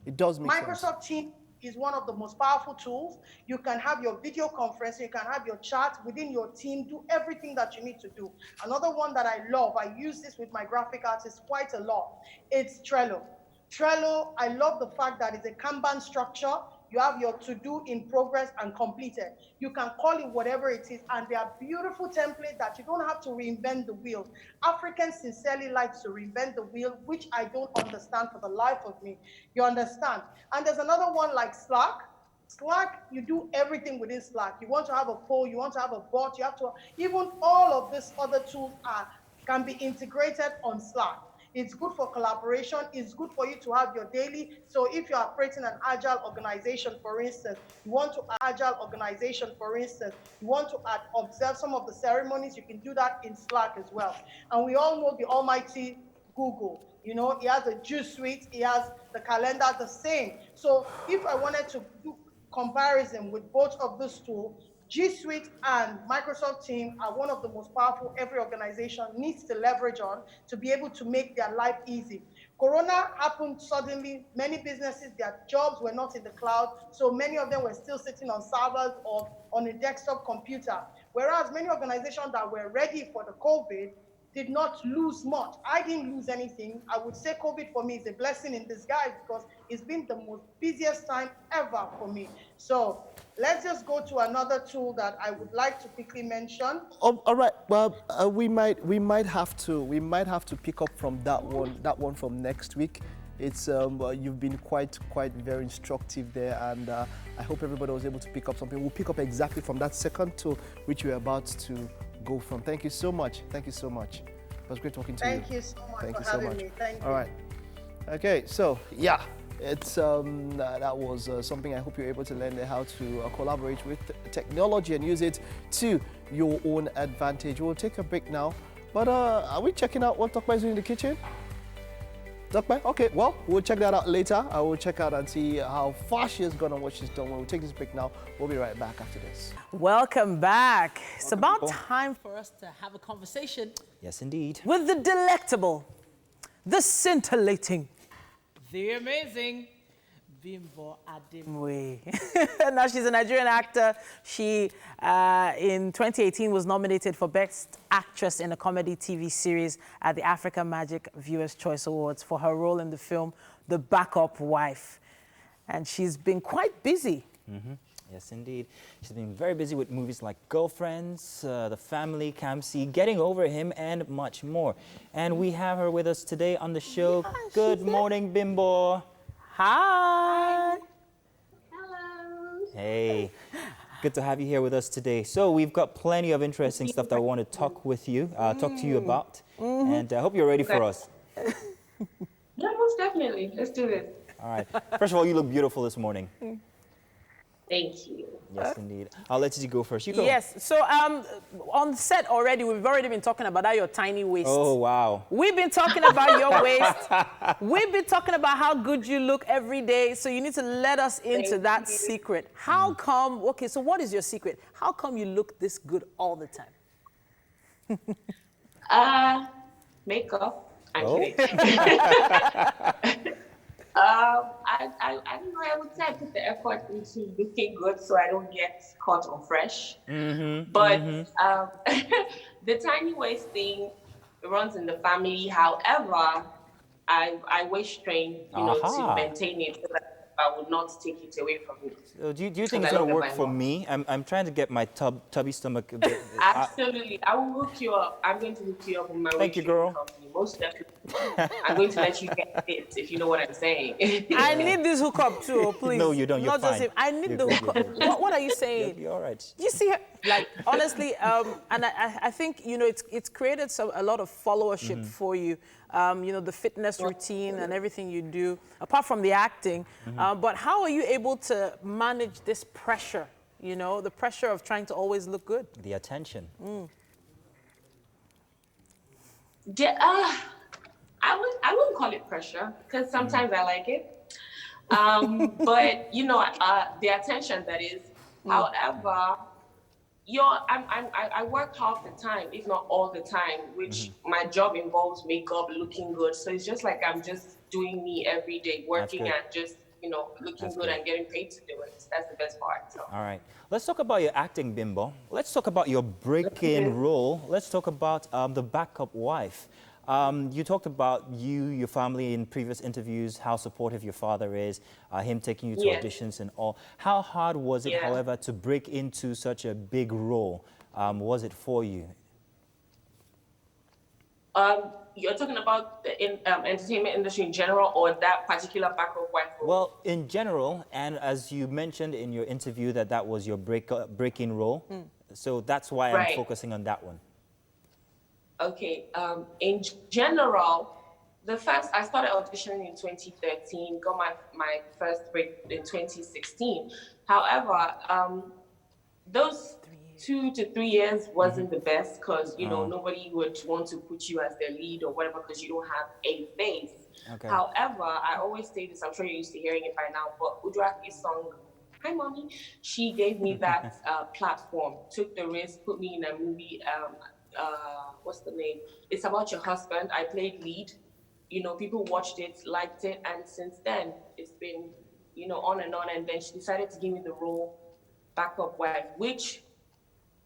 It does make sense. Microsoft Teams is one of the most powerful tools. You can have your video conference, you can have your chat within your team, do everything that you need to do. Another one that I love, I use this with my graphic artists quite a lot, it's Trello. Trello, I love the fact that it's a Kanban structure. You have your to-do in progress and completed. You can call it whatever it is, and they are beautiful templates that you don't have to reinvent the wheel. Africans sincerely like to reinvent the wheel, which I don't understand for the life of me. You understand? And there's another one like Slack. Slack, you do everything within Slack. You want to have a poll, you want to have a bot, you have to, even all of these other tools can be integrated on Slack. It's good for collaboration. It's good for you to have your daily. So if you're operating an agile organization, for instance, you want to observe some of the ceremonies, you can do that in Slack as well. And we all know the almighty Google. You know, he has a G Suite, he has the calendar, the same. So if I wanted to do comparison with both of these tools, G Suite and Microsoft Teams are one of the most powerful every organization needs to leverage on to be able to make their life easy. Corona happened suddenly. Many businesses, their jobs were not in the cloud, so many of them were still sitting on servers or on a desktop computer. Whereas many organizations that were ready for the COVID did not lose much. I didn't lose anything. I would say COVID for me is a blessing in disguise because it's been the most busiest time ever for me. So let's just go to another tool that I would like to quickly mention. Oh, all right. Well, we might have to pick up from that one from next week. It's you've been quite very instructive there, and I hope everybody was able to pick up something. We'll pick up exactly from that second tool which we're about to go from. Thank you so much. Thank you so much. It was great talking to you. Thank you so much for having me. Thank you. All right. Okay. So yeah, it's that was something I hope you're able to learn how to collaborate with technology and use it to your own advantage. We'll take a break now, but are we checking out what Tokpa is doing in the kitchen? Tokpa? Okay, well, we'll check that out later. I will check out and see how far she has gone and what she's done. We'll take this break now. We'll be right back after this. Welcome back. It's about time for us to have a conversation. Yes, indeed. With the delectable, the scintillating, the amazing Bimbo Adimwe. Now, she's a Nigerian actor. She, in 2018, was nominated for Best Actress in a Comedy TV Series at the Africa Magic Viewers' Choice Awards for her role in the film The Backup Wife. And she's been quite busy. Mm-hmm. Yes, indeed. She's been very busy with movies like Girlfriends, The Family, Kamsi, Getting Over Him, and much more. And we have her with us today on the show. Yeah, good morning, Bimbo. Hi. Hello. Hey. Good to have you here with us today. So we've got plenty of interesting stuff that I want to talk to you about. Mm-hmm. And I hope you're ready for us. Yeah, most definitely. Let's do this. All right. First of all, you look beautiful this morning. Thank you. Yes, indeed. I'll let you go first. You go. Yes. So on set already, we've already been talking about that, your tiny waist. Oh, wow. We've been talking about your waist. We've been talking about how good you look every day. So you need to let us into that secret. How come, okay, so what is your secret? How come you look this good all the time? Makeup. I'm kidding. I don't know. I would say I put the effort into looking good so I don't get caught unfresh. Mm-hmm, but the tiny waist thing runs in the family. However, I waist train, to maintain it so that I would not take it away from me. So do you think it's going to work for me? I'm trying to get my tubby stomach a bit. Absolutely. I will hook you up. I'm going to hook you up with my Thank you, girl. company. Most definitely. I'm going to let you get it, if you know what I'm saying. I need this hookup too, please. No, you don't. You're not fine. Just him. I need the hookup. What are you saying? You'll be all right. You see, like, honestly, and I think, it's created a lot of followership for you. you know, the fitness routine and everything you do, apart from the acting. But how are you able to manage this pressure, you know, the pressure of trying to always look good? The attention. I wouldn't call it pressure because sometimes I like it. But you know, the attention that is. However, I work half the time, if not all the time, which my job involves makeup, looking good. So it's just like I'm just doing me every day, working and just, you know, looking good and getting paid to do it. That's the best part. So. All right. Let's talk about your acting, Bimbo. Let's talk about your break-in role. Let's talk about the backup wife. You talked about your family in previous interviews, how supportive your father is, him taking you to auditions and all. How hard was it, however, to break into such a big role? Was it for you? You're talking about the entertainment industry in general, or that particular backup wife role? Well, in general, and as you mentioned in your interview that was your break-in role, so that's why I'm focusing on that one. Okay, in general, I started auditioning in 2013, got my first break in 2016. However, those 2 to 3 years wasn't the best because, you know, nobody would want to put you as their lead or whatever because you don't have a face. However, I always say this, I'm sure you're used to hearing it by now, but Udraki's song, Hi Mommy, she gave me that platform, took the risk, put me in a movie, what's the name? It's about your husband. I played lead. You know, people watched it, liked it, and since then it's been, you know, on and on. And then she decided to give me the role backup wife, which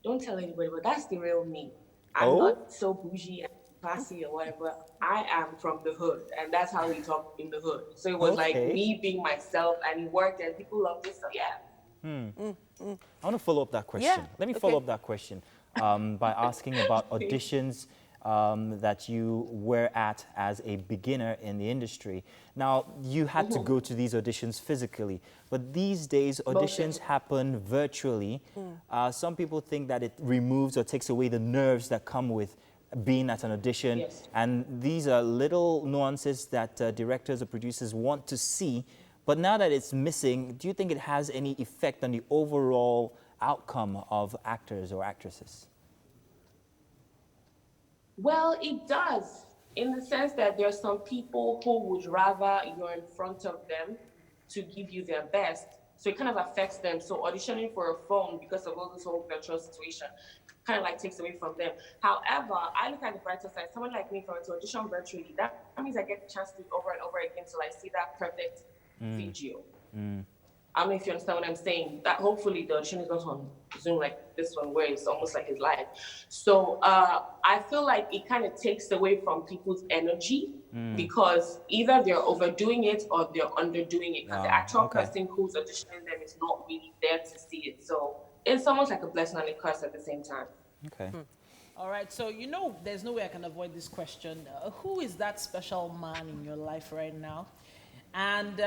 don't tell anybody, but that's the real me. I'm not so bougie and classy or whatever. I am from the hood, and that's how we talk in the hood. So it was like me being myself, and it worked, and people loved it. So yeah. I want to follow up that question. Let me follow up that question. By asking about auditions that you were at as a beginner in the industry. Now, you had to go to these auditions physically, but these days auditions happen virtually. Some people think that it removes or takes away the nerves that come with being at an audition, and these are little nuances that directors or producers want to see, but now that it's missing, do you think it has any effect on the overall outcome of actors or actresses? Well, it does, in the sense that there are some people who would rather you're in front of them to give you their best. So it kind of affects them. So auditioning for a phone because of all this whole virtual situation kind of like takes away from them. However, I look at the brighter side. Someone like me, if I were to audition virtually, that means I get the chance to do it over and over again till I see that perfect video. I don't know if you understand what I'm saying. That hopefully the audition is not on Zoom like this one where it's almost like it's live. So I feel like it kind of takes away from people's energy because either they're overdoing it or they're underdoing it. Because the actual person who's auditioning them is not really there to see it. So it's almost like a blessing and a curse at the same time. Okay. All right, so you know there's no way I can avoid this question. Who is that special man in your life right now? And,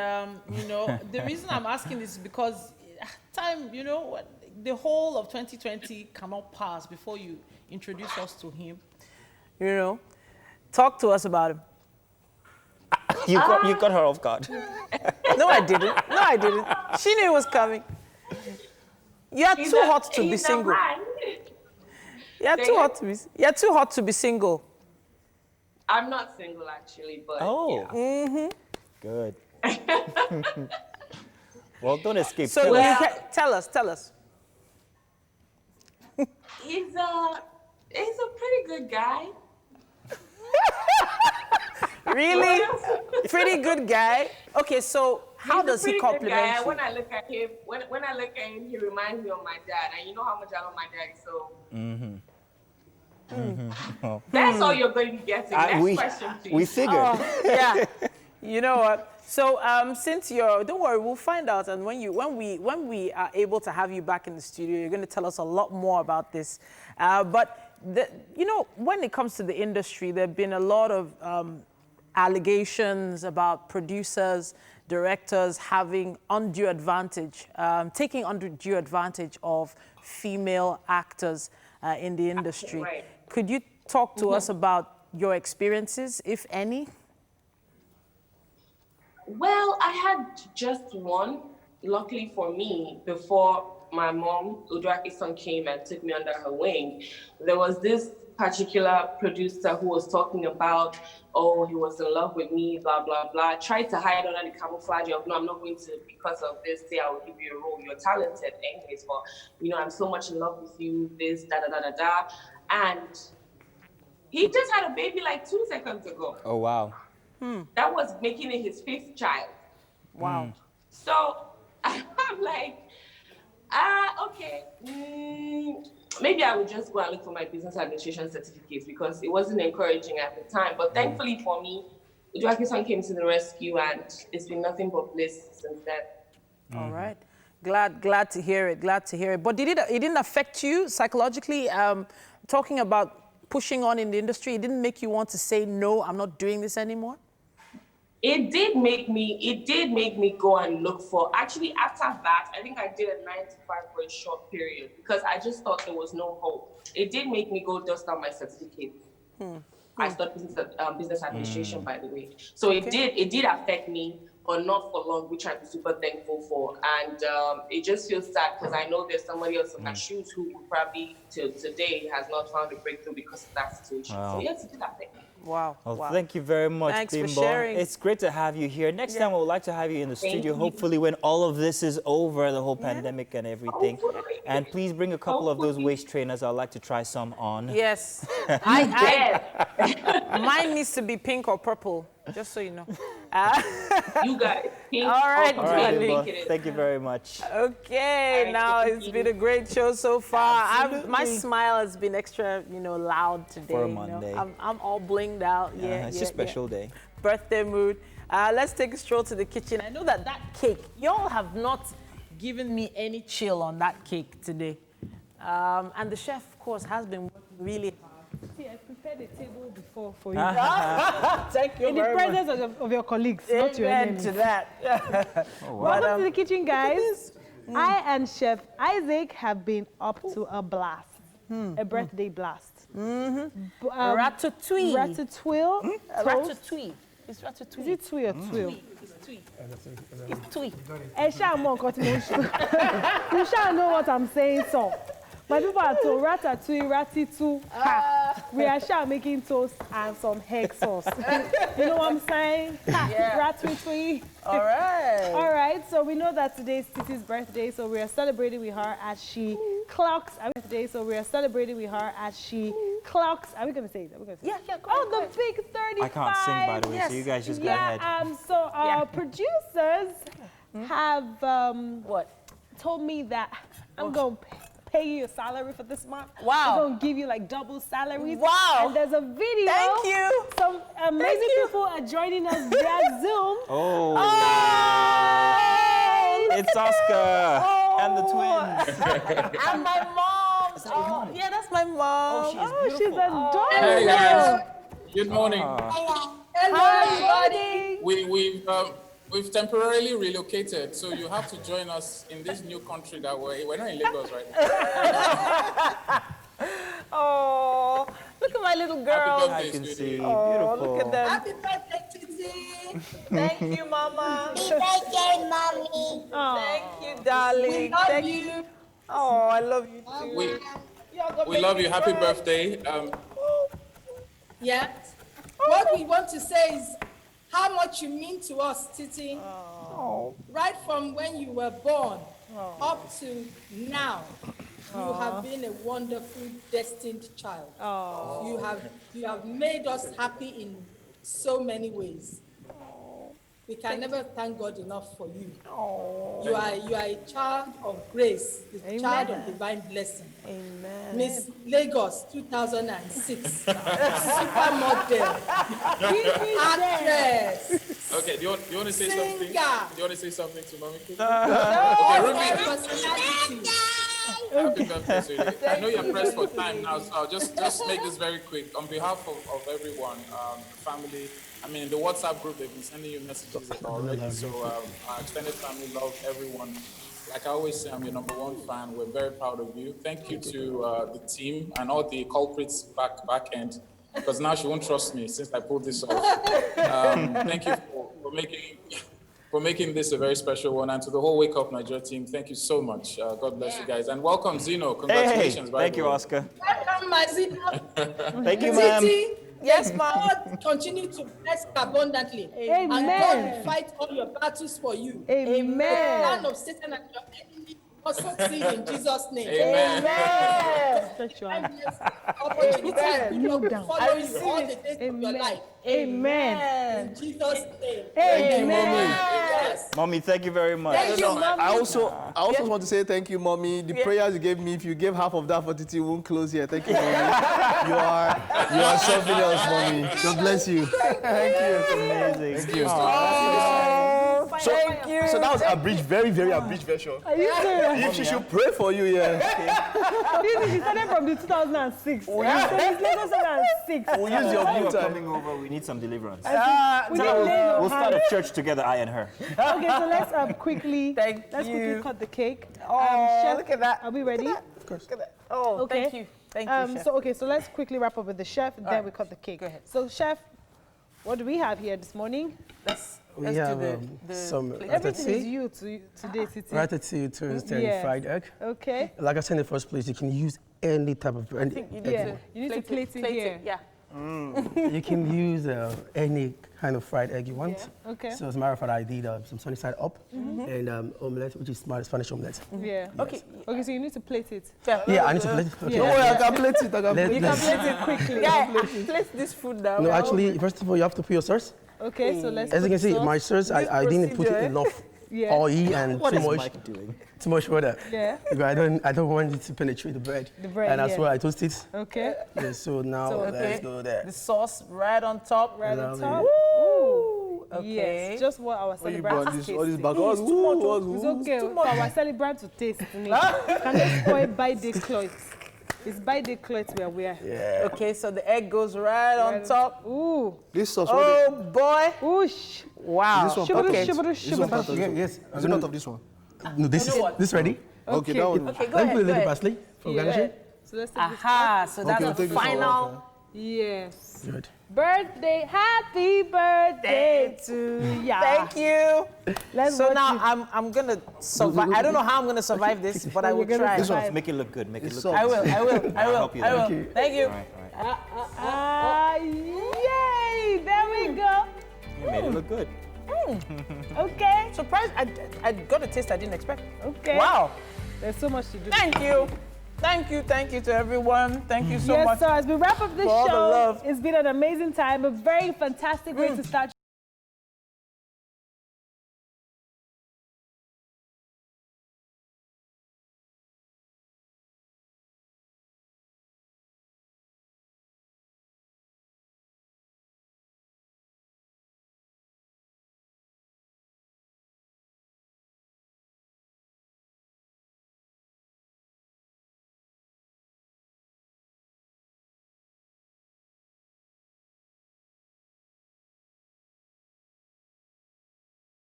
you know, the reason I'm asking this is because time, you know, the whole of 2020 cannot pass before you introduce us to him. You know, talk to us about him. You got her off guard. No, I didn't. No, I didn't. She knew it was coming. You're too hot to be single. You're too hot to be single. I'm not single, actually, but yeah. Good. Well, don't escape. So tell us. He's a pretty good guy. Really? Pretty good guy? Okay, so how does he compliment you? When I look at him, he reminds me of my dad, and you know how much I love my dad, so. That's all you're going to be getting. Next question, please. We figured. Yeah. You know what? So since don't worry, we'll find out. And when we are able to have you back in the studio, you're going to tell us a lot more about this. But you know, when it comes to the industry, there've been a lot of allegations about producers, directors having undue advantage, taking undue advantage of female actors in the industry. Could you talk to us about your experiences, if any? Well, I had just one. Luckily for me, before my mom, Uduaki-san, came and took me under her wing, there was this particular producer who was talking about, oh, he was in love with me, blah, blah, blah. Tried to hide under the camouflage of, no, I'm not going to, because of this, say I will give you a role. You're talented anyways, but, you know, I'm so much in love with you, this, da, da, da, da, da. And he just had a baby like 2 seconds ago. Oh, wow. That was making it his 5th child. Wow. So I'm like, okay, maybe I would just go and look for my business administration certificates because it wasn't encouraging at the time. But thankfully for me, Uduaki-san came to the rescue and it's been nothing but bliss since then. All right. Glad to hear it. Glad to hear it. But it didn't affect you psychologically? Talking about pushing on in the industry, it didn't make you want to say, no, I'm not doing this anymore? It did make me go and look for, actually after that, I think I did a 9 to 5 for a short period because I just thought there was no hope. It did make me go dust down my certificate. I studied business administration, by the way. So it did affect me, but not for long, which I'm super thankful for. And it just feels sad because I know there's somebody else in my shoes who would probably till today has not found a breakthrough because of that situation. Wow. So yes, it did affect me. Wow. Well, thank you very much, Thanks for Bimbo. sharing. It's great to have you here. Next time, we would like to have you in the Thank studio, you. hopefully when all of this is over, the whole pandemic and everything. And please bring a couple of those waist trainers. I'd like to try some on. Yes. Mine needs to be pink or purple, just so you know. You got it. Pink. All right, All right, darling. Bimbo. Thank you very much. Okay, now it's been a great show so far. My smile has been extra, loud today. For a Monday. I'm all blinged out. Yeah, it's a special day. Birthday mood. Let's take a stroll to the kitchen. I know that cake, y'all have not given me any chill on that cake today. And the chef, of course, has been working really hard. See, I prepared a table before for you. Thank you in the very much. presence of your colleagues, not your Amen enemies. to that. Welcome to the kitchen, guys. I and Chef Isaac have been up to a blast, a birthday blast. Ratatouille. Ratatouille. Ratatouille. It's ratatouille. Is it tui or tuile? It's tui. It's tui. You shall know what I'm saying, so. My people are told ratatouille, ratitou. We are sure making toast and some egg sauce. You know what I'm saying? Ratatouille. All right. All right. So we know that today is Titi's birthday, so we are celebrating with her as she clocks. Are we celebrating with her as she clocks. Are we gonna say that? Yeah. The big 35. I can't sing, by the way, so you guys just go ahead. So our producers have told me that I'm gonna pay you your salary for this month. Wow. I'm gonna give you like double salaries. Wow. And there's a video. Thank you. Some amazing people are joining us via Zoom. It's Oscar and the twins. And my mom. Yeah, that's my mom. She's adorable. Hey guys, good morning. Hello, everybody. We've temporarily relocated, so you have to join us in this new country that we're not in Lagos right now. Oh, look at my little girl. Happy birthday, I can sweetie. see. Oh, Beautiful. look at them. Happy birthday, Titi. Thank you, Mama. Happy birthday, Mommy. Thank you, darling. We love Thank you. Oh, I love you too. We love you. Happy birthday. Yeah. What we want to say is how much you mean to us, Titi. Right from when you were born up to now, you have been a wonderful, destined child. You have made us happy in so many ways. We can never thank God enough for you. You are a child of grace, a child of divine blessing. Amen. Miss Lagos 2006, supermodel, actress. Okay, do you want to say something? Singer. Do you want to say something to Mommy? Okay, Ruby. Happy birthday, sweetie. I know you're pressed for time now, so I'll just make this very quick. On behalf of everyone, the family, I mean, the WhatsApp group, they've been sending you messages already. So our extended family love everyone. Like I always say, I'm your #1 fan. We're very proud of you. Thank you to the team and all the culprits back end. because now she won't trust me since I pulled this off. Thank you for making this a very special one. And to the whole Wake Up Nigeria team, thank you so much. God bless you guys. And welcome, Zeno. Congratulations. Hey, thank you, Oscar. Welcome, my Zeno. Thank you, ma'am. Yes, ma'am. God continue to bless you abundantly. Amen. And God will fight all your battles for you. Amen. The plan of Satan and your enemy must succeed in Jesus' name. Amen. Opportunity will follow you all the days of your life. Amen. In Jesus' name. Thank you, Mommy. Yes. Mommy, thank you very much. Thank you, Mommy. I also want to say thank you, Mommy. The prayers you gave me, if you gave half of that for Titi, we won't close here. Thank you, Mommy. You are something else, Mommy. God bless you. Thank you. It's amazing. Thank you. Thank you. So that was a abridged, very, very abridged version. Are you serious? If she should pray for you, yeah. She started from the 2006. We'll It's 2006. We'll use your blue time. Coming over, we need some deliverance. We'll start a church together, I and her. Okay, so let's quickly quickly cut the cake. Chef, look at that. Are we ready? Of course. Look at that. Oh, Okay. thank you. Thank you, Chef. So let's quickly wrap up with the chef, and then we cut the cake. Go ahead. So, chef, what do we have here this morning? We have some Everything is you today, Titi. ratatouille, toasted and fried egg. Okay. Like I said in the first place, you can use any type of bread. You need to plate it here. Yeah. You can use any kind of fried egg you want. Yeah. Okay. So as a matter of fact, I did some sunny side up and omelette, which is Spanish omelette. Yeah. Yes. Okay, so you need to plate it. Yeah, I need to plate it. Okay. Don't worry, I can plate it. You can plate it quickly. Yeah, place this food down. No, actually, first of all, you have to put your sauce. Okay, so let's As you can see, my sauce, I didn't put enough oil and too much water. Yeah. Because I don't want it to penetrate the bread. And that's why I toast it. Okay. Yeah, so now let's go there. The sauce right on top. Right on top. Ooh. Okay. Yes, just what our celebrant taste. All this back. It's okay for our celebrant to taste. Can just spoil by the clothes. It's by the clothes we are wearing. Yeah. Okay, so the egg goes right on top. Ooh. This sauce. Oh boy. Oosh. Wow. This one. Okay. This one part of this one. Yes. Is it part of this one? No, this ready? Okay, that one. Okay, go Let me ahead. put a little parsley for garnishing. So let's take this Aha, so that's Okay, the take this one. final. Yes. Good. Birthday, happy birthday to ya. Thank you. Let's So watch now it. I'm gonna survive. I don't know how I'm gonna survive this, but I will try. This one. Make it look good. Make it look salt. good. I will. I'll help you there. Thank you. Yay! There we go. You made it look good. Okay. Surprised. I got a taste I didn't expect. Okay. Wow. There's so much to do. Thank you. Thank you to everyone. Thank you so much. Yes, so as we wrap up this for all the show, love. it's been an amazing time, a very fantastic way to start